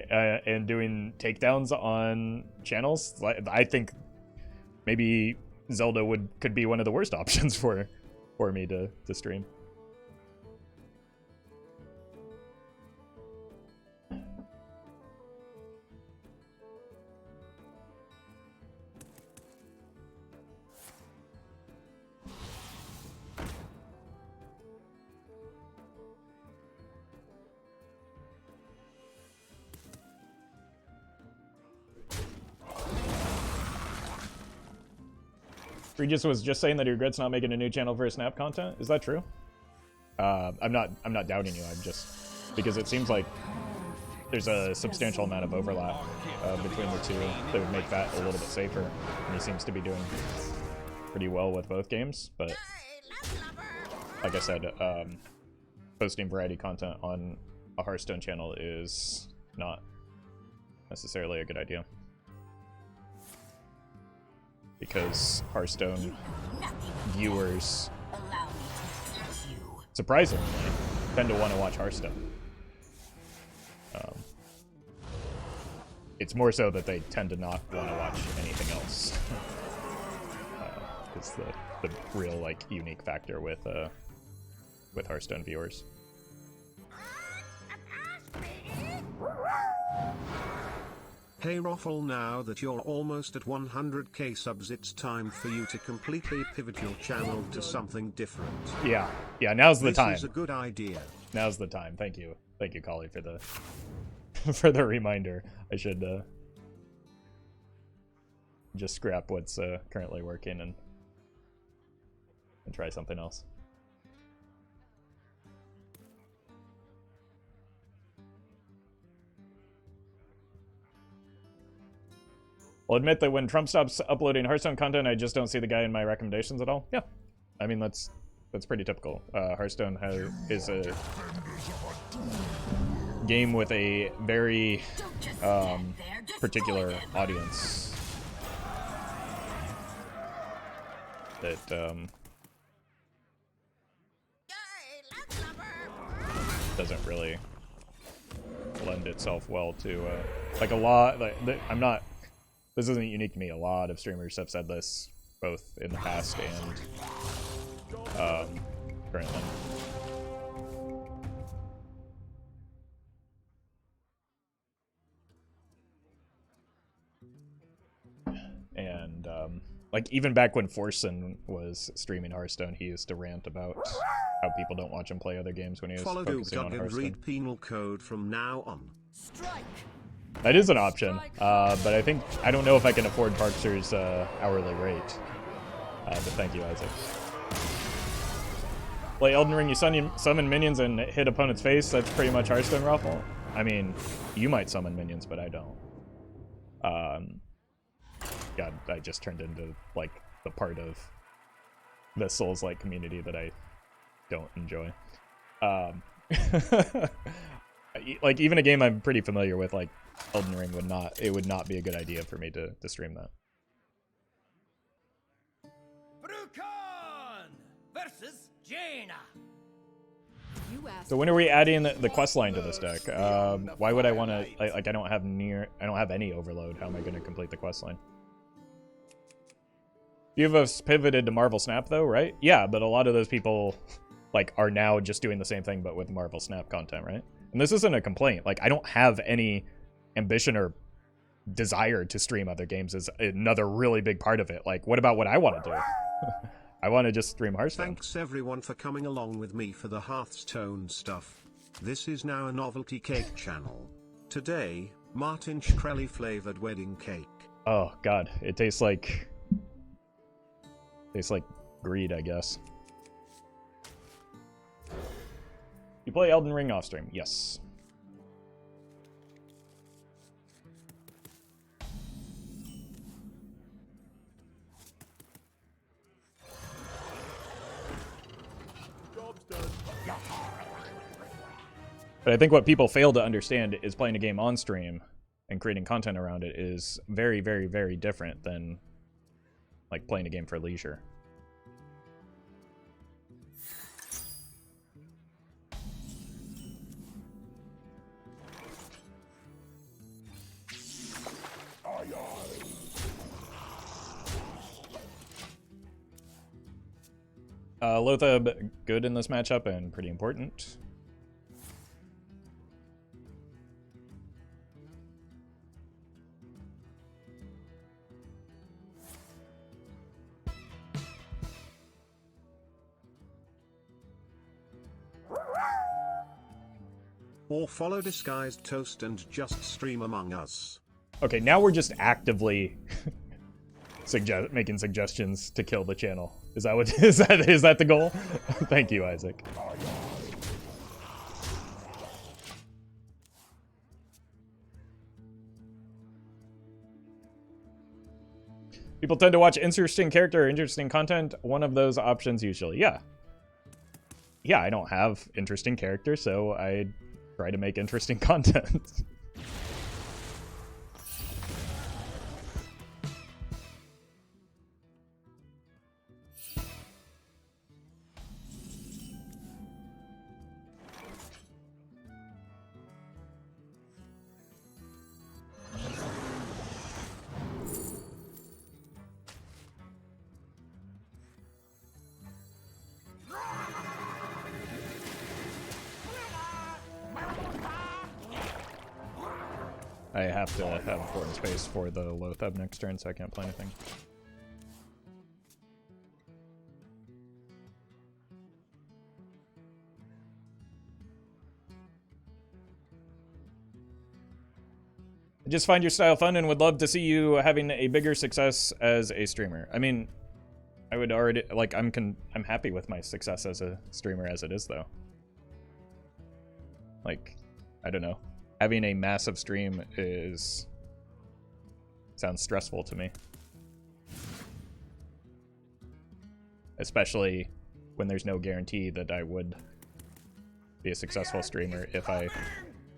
and doing takedowns on channels? Like, I think maybe Zelda could be one of the worst options for me to stream. Regis was just saying that he regrets not making a new channel for his Snap content. Is that true? I'm not doubting you. I'm just because it seems like there's a substantial amount of overlap between the two that would make that a little bit safer. And he seems to be doing pretty well with both games. But like I said, posting variety content on a Hearthstone channel is not necessarily a good idea. Because Hearthstone viewers, surprisingly, tend to want to watch Hearthstone. It's more so that they tend to not want to watch anything else. It's the real like unique factor with Hearthstone viewers. Hey Roffle, now that you're almost at 100k subs, it's time for you to completely pivot your channel to something different. Yeah, now's the time. This is a good idea. Now's the time. Thank you, Kali, for the for the reminder. I should just scrap what's currently working and try something else. I'll admit that when Trump stops uploading Hearthstone content, I just don't see the guy in my recommendations at all. Yeah, I mean that's pretty typical. Hearthstone is a game with a very particular audience that doesn't really lend itself well to like a lot. Like I'm not. This isn't unique to me. A lot of streamers have said this, both in the past and currently. And like even back when Forsen was streaming Hearthstone, he used to rant about how people don't watch him play other games when he was focusing on Hearthstone. Read penal code from now on. Strike. That is an option, but I don't know if I can afford Parkster's hourly rate. But thank you, Isaac. Play Elden Ring, you summon minions and hit opponent's face. That's pretty much Hearthstone, Roffle. I mean, you might summon minions, but I don't. God, I just turned into like the part of the Souls-like community that I don't enjoy. Like even a game I'm pretty familiar with, like Elden Ring, would not be a good idea for me to stream that. Brukan versus Jaina. So when are we adding the quest line to this deck? Why would I want to? Like I don't have any overload. How am I going to complete the quest line? You have pivoted to Marvel Snap though, right? Yeah, but a lot of those people like are now just doing the same thing but with Marvel Snap content, right? And this isn't a complaint. Like I don't have any ambition or desire to stream other games is another really big part of it. Like what about what I want to do? I want to just stream Hearthstone. Thanks everyone for coming along with me for the Hearthstone stuff. This is now a novelty cake channel. Today, Martin Shkreli flavored wedding cake. Oh god, it tastes like greed, I guess. You play Elden Ring off stream? Yes. But I think what people fail to understand is playing a game on stream and creating content around it is very, very, very different than like playing a game for leisure. Loatheb good in this matchup and pretty important. Or follow Disguised Toast and just stream Among Us. Okay, now we're just actively making suggestions to kill the channel. Is that what is that the goal? Thank you, Isaac. People tend to watch interesting character or interesting content. One of those options usually. Yeah. Yeah, I don't have interesting characters, so I try to make interesting content. I have to have important space for the Loatheb next turn, so I can't play anything. I just find your style fun and would love to see you having a bigger success as a streamer. I mean, I would already, like, I'm happy with my success as a streamer as it is, though. Like, I don't know. Having a massive stream sounds stressful to me. Especially when there's no guarantee that I would be a successful streamer if I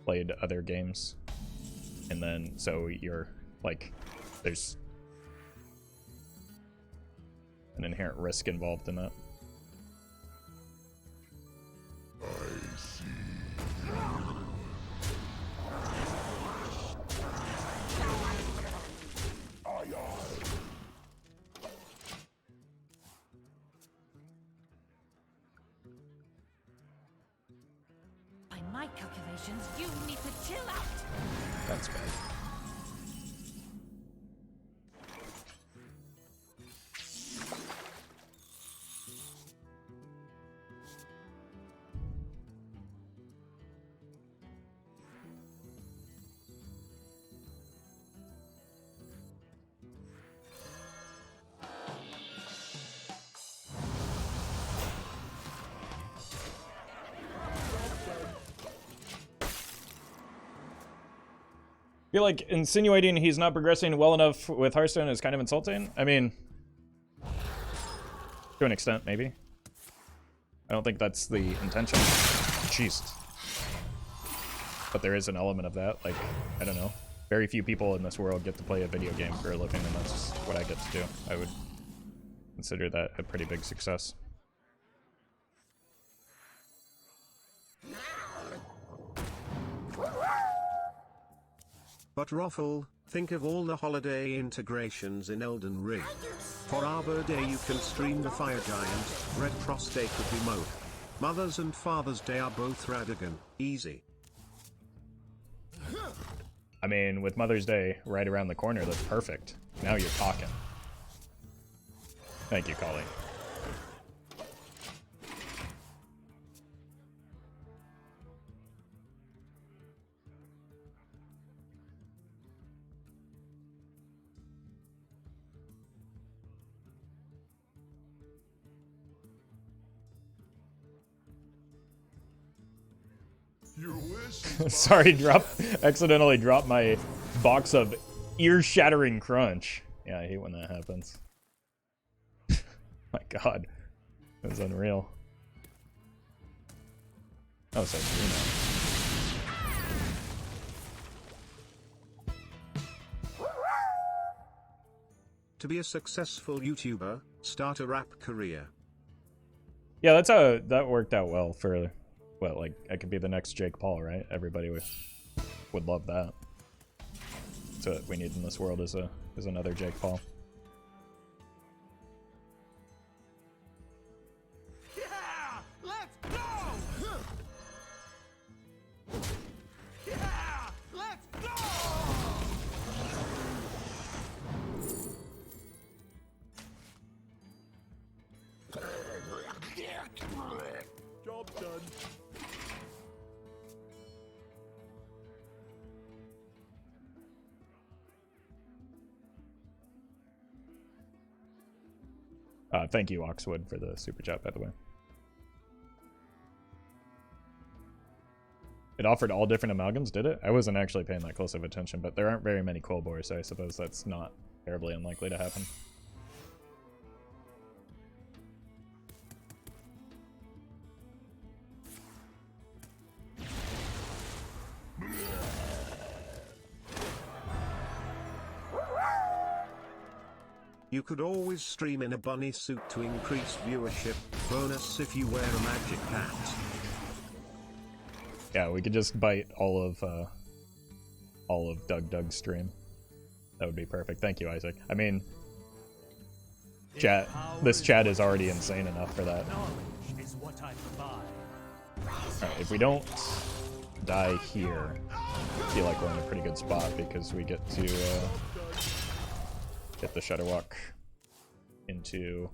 played other games. And then, so you're, like, there's an inherent risk involved in that. By my calculations, you need to chill out. That's bad. I feel like insinuating he's not progressing well enough with Hearthstone is kind of insulting. I mean, to an extent, maybe. I don't think that's the intention. Jeez. But there is an element of that. Like, I don't know. Very few people in this world get to play a video game for a living, and that's what I get to do. I would consider that a pretty big success. But Roffle, think of all the holiday integrations in Elden Ring. For Arbor Day you can stream the Fire Giant, Red Cross Day could be Mode. Mother's and Father's Day are both Radagon, easy. I mean, with Mother's Day right around the corner, that's perfect. Now you're talking. Thank you, Colleen. Sorry, accidentally dropped my box of ear-shattering crunch. Yeah, I hate when that happens. My god. That's unreal. Oh, so To be a successful YouTuber, start a rap career. Yeah, that worked out well for, well, like, I could be the next Jake Paul, right? Everybody would love that. So what we need in this world is another Jake Paul. Yeah, let's go! Yeah, let's go! Job done. Thank you, Oxwood, for the super chat, by the way. It offered all different amalgams, did it? I wasn't actually paying that close of attention, but there aren't very many Quillbores, so I suppose that's not terribly unlikely to happen. You could always stream in a bunny suit to increase viewership. Bonus if you wear a magic hat. Yeah, we could just bite all of Doug's stream. That would be perfect. Thank you, Isaac. I mean, this chat is already insane enough for that. Alright, if we don't die here, I feel like we're in a pretty good spot because we get to get the Shudderwock into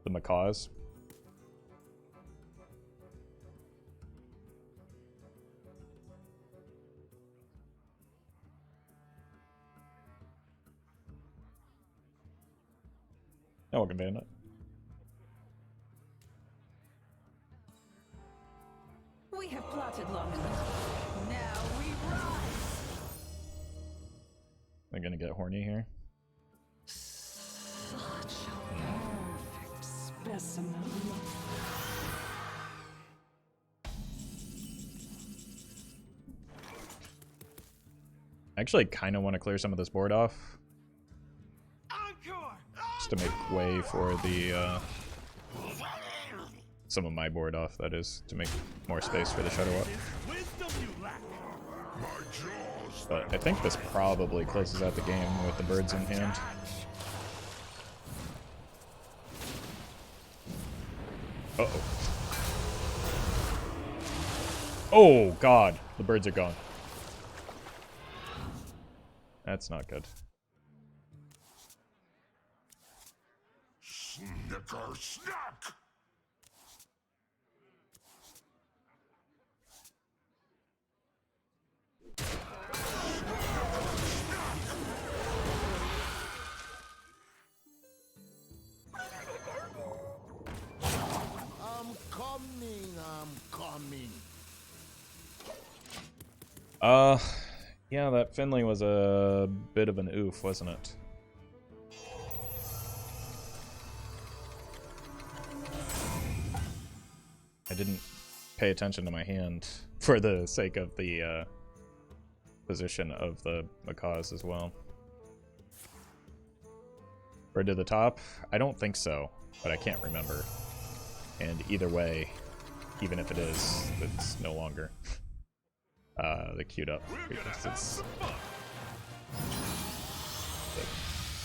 the Macaws. Amalgam Bandit. We have plotted long enough. Now we rise. I'm gonna get horny here. Such a perfect specimen. I actually kind of want to clear some of this board off. Just to make way for the, some of my board off, that is, to make more space for the Shudderwock. But I think this probably closes out the game with the birds in hand. Uh-oh. Oh, God. The birds are gone. That's not good. Snicker snack! I'm coming. Yeah, that Finley was a bit of an oof, wasn't it? I didn't pay attention to my hand for the sake of the position of the Macaws as well. Or to the top? I don't think so, but I can't remember. And either way, even if it is, it's no longer the queued up because it's the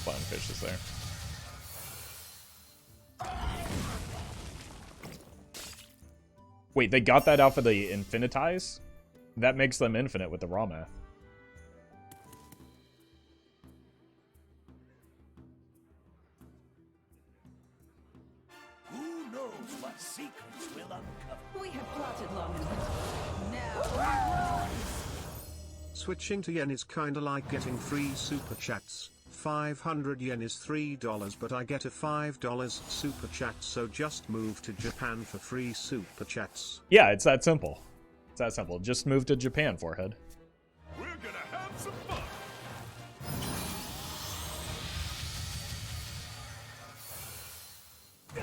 Clownfish is there. Wait, they got that off of the Infinitize? That makes them infinite with the raw math. Who knows what secrets will uncover? We have plotted long enough. Now we rise. Switching to yen is kinda like getting free super chats. 500 yen is $3, but I get a $5 super chat, so just move to Japan for free super chats. Yeah, it's that simple. It's that simple. Just move to Japan, forehead. We're gonna have some fun! My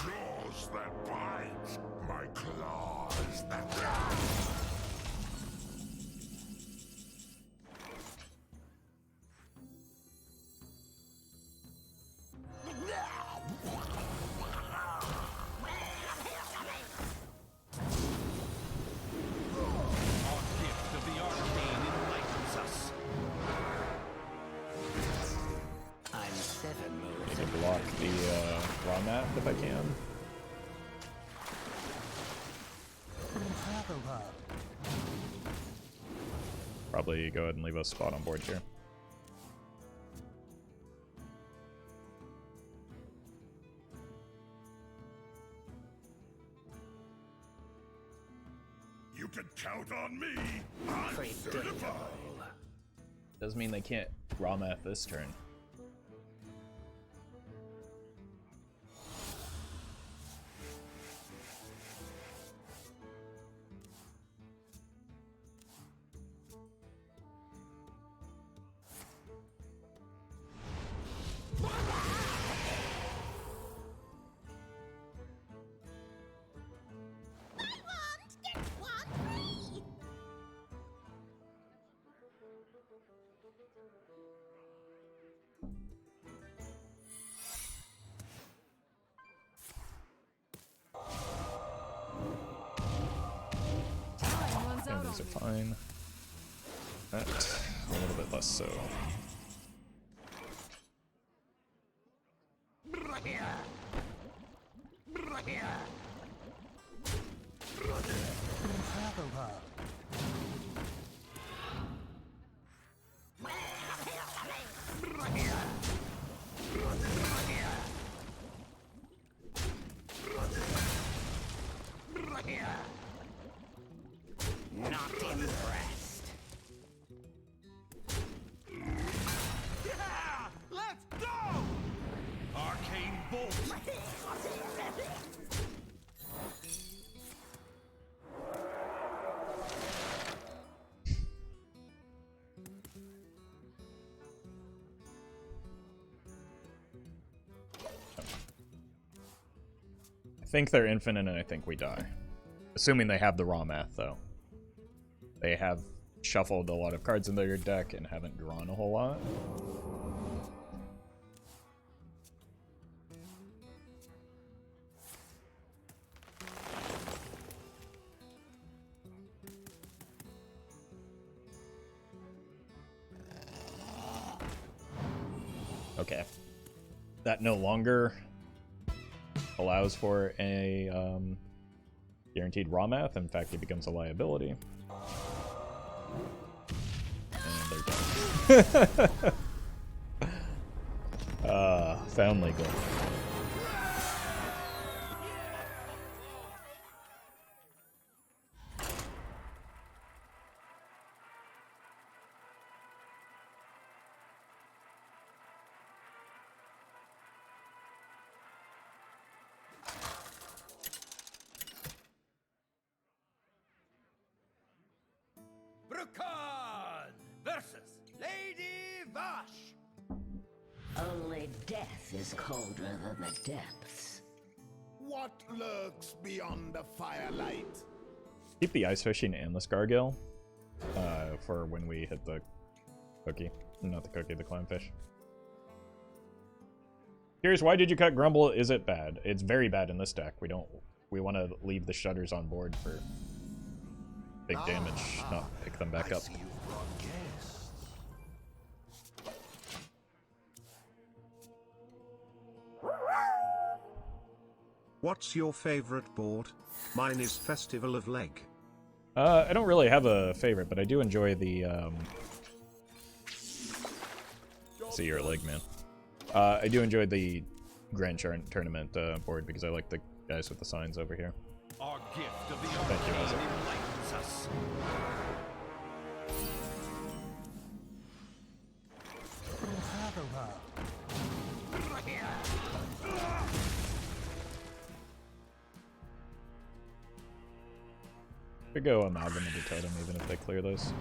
jaws that bite, my claws that Block the raw mat if I can. Probably go ahead and leave a spot on board here. You can count on me. I'm certified. Doesn't mean they can't raw math this turn. These are fine. That, a little bit less so. Not impressed. Yeah! Let's go! Arcane bolt. I think they're infinite, and I think we die. Assuming they have the raw math, though. They have shuffled a lot of cards in their deck and haven't drawn a whole lot. Okay. That no longer allows for a guaranteed raw math. In fact, it becomes a liability. And they're done. Found legal. Brukan versus Lady Vash. Only death is colder than the depths. What lurks beyond the firelight? Keep the ice fishing and the Scargil for when we hit the cookie. Not the cookie, the clownfish. Curious, why did you cut Grumble? Is it bad? It's very bad in this deck. We want to leave the shudders on board for big damage, not pick them back up. What's your favorite board? Mine is Festival of Leg. I don't really have a favorite, but I do enjoy the see your leg, man. I do enjoy the Grand Tournament board because I like the guys with the signs over here. Our gift of the Thank you, arcane Isaac. enlightens us. Could go Amalgam into Totem even if they clear those.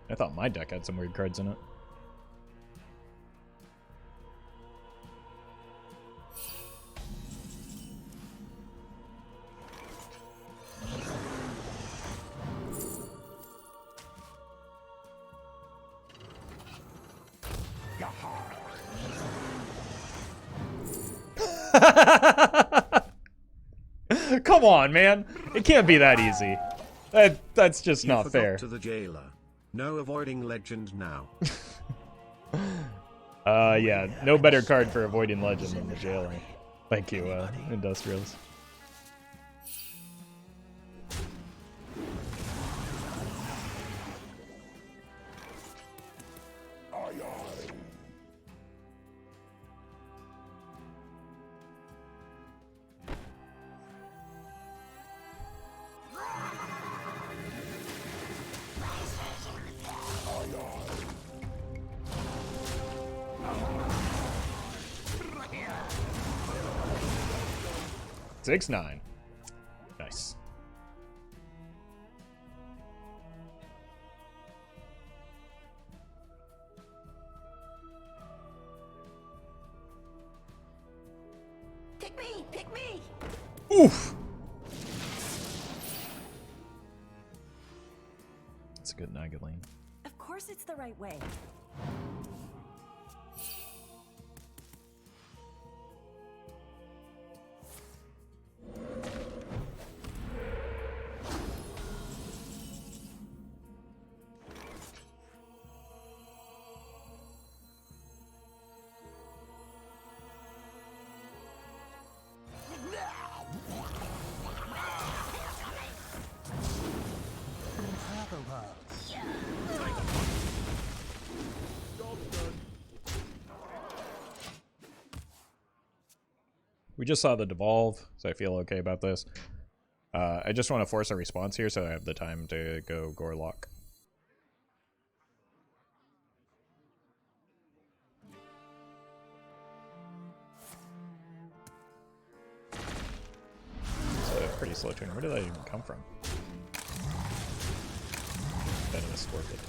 I thought my deck had some weird cards in it. Come on, man. It can't be that easy. That's just not fair. To the jailer. No avoiding legend now. Yeah, no better card for avoiding legend than the jailer. Thank you, Industrials. Six, 9. Nice. Pick me! Pick me! Oof! That's a good Nagaline. Of course it's the right way. We just saw the devolve, so I feel okay about this. I just want to force a response here so I have the time to go Gorloc. It's a pretty slow turn. Where did that even come from? Venomous Scorpion.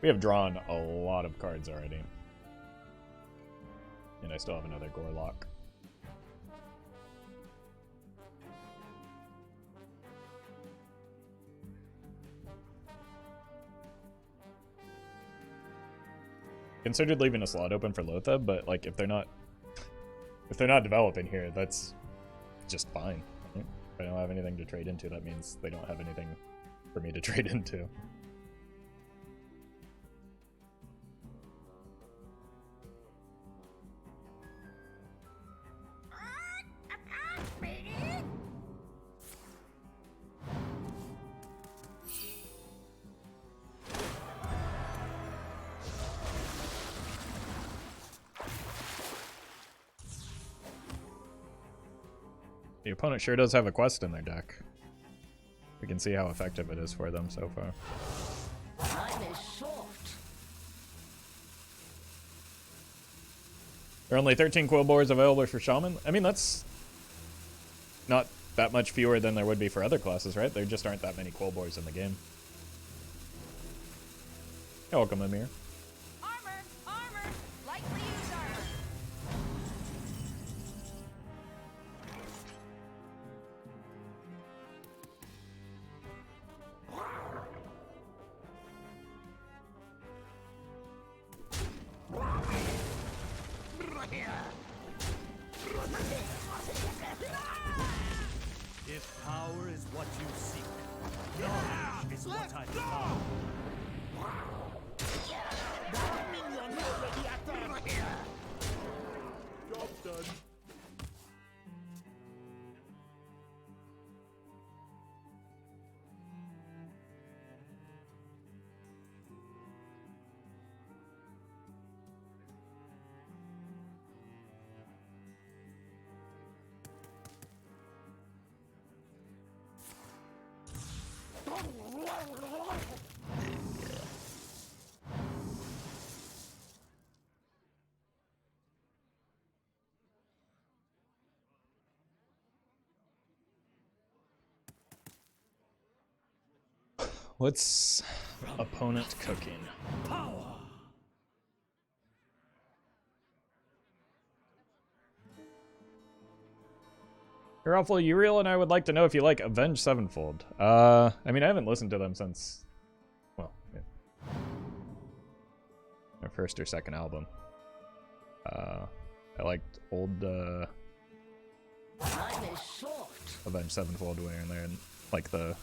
We have drawn a lot of cards already. And I still have another Gorloc. Considered leaving a slot open for Loatheb, but like if they're not developing here, that's just fine. Right? If I don't have anything to trade into, that means they don't have anything for me to trade into. The opponent sure does have a quest in their deck. We can see how effective it is for them so far. Time is short. There are only 13 quill boards available for Shaman. I mean, that's not that much fewer than there would be for other classes, right? There just aren't that many quill boards in the game. You're welcome, Amir. Armor! Armor! Lightly used armor! If power is what you seek, knowledge is what I found. Minion already attacked. Job done. What's opponent cooking? Roffle, Uriel and I would like to know if you like Avenged Sevenfold. I mean, I haven't listened to them since, well, yeah, their first or second album. I liked old Time is short. Avenged Sevenfold when they were in there, and like the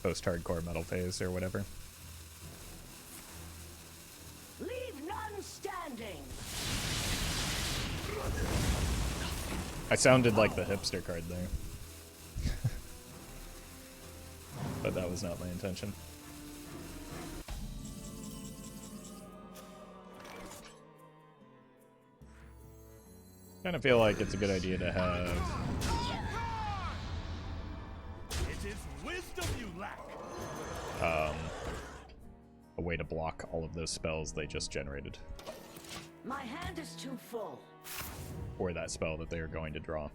post-hardcore metal phase or whatever. Leave none standing. I sounded like the hipster card there. But that was not my intention. Kind of feel like it's a good idea to have It is wisdom you lack. a way to block all of those spells they just generated, My hand is too full. or that spell that they are going to draw.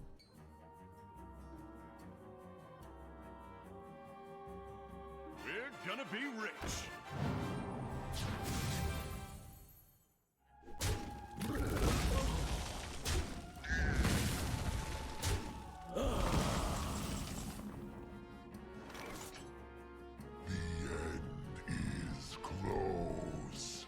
We're gonna be rich. Is close.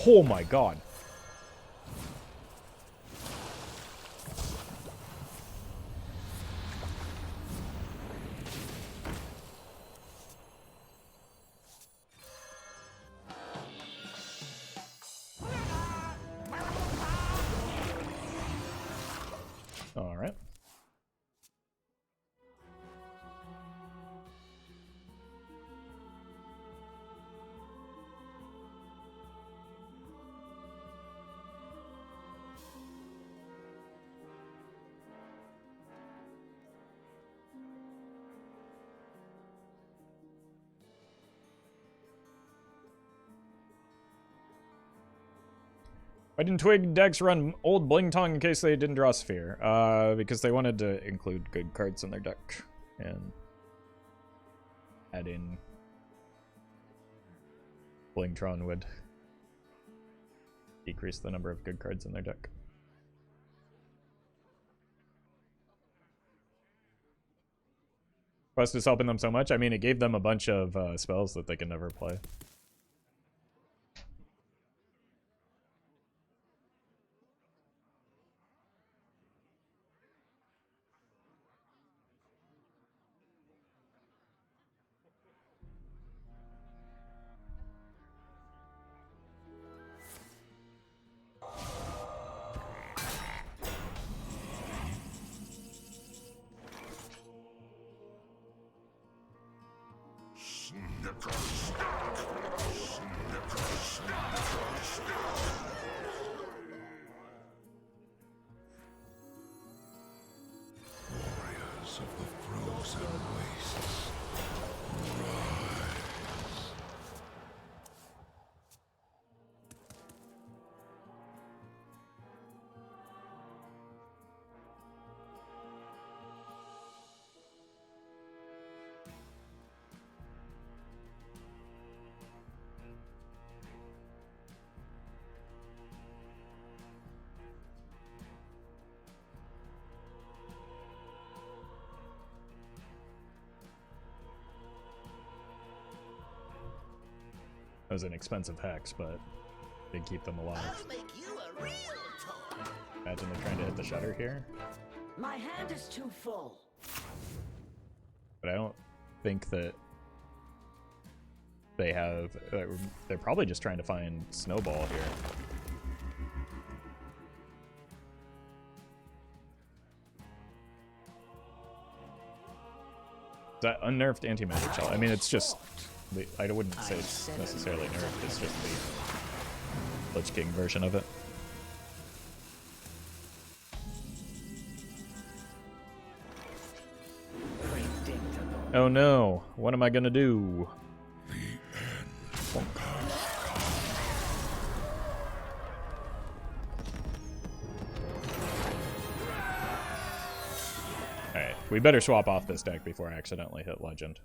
Oh my god. All right. I didn't twig decks run old Bling Tong in case they didn't draw Sphere. Because they wanted to include good cards in their deck. And add in Blingtron would decrease the number of good cards in their deck. Quest is helping them so much. I mean, it gave them a bunch of spells that they can never play. That was an expensive hex, but they keep them alive. Imagine they're trying to hit the shutter here. My hand is too full. But I don't think that they have... they're probably just trying to find Snowball here. Is that unnerved anti-magic shell? I mean, it's just... I wouldn't say it's necessarily nerfed, it's just the Lich King version of it. Oh no, what am I gonna do? Alright, we better swap off this deck before I accidentally hit Legend.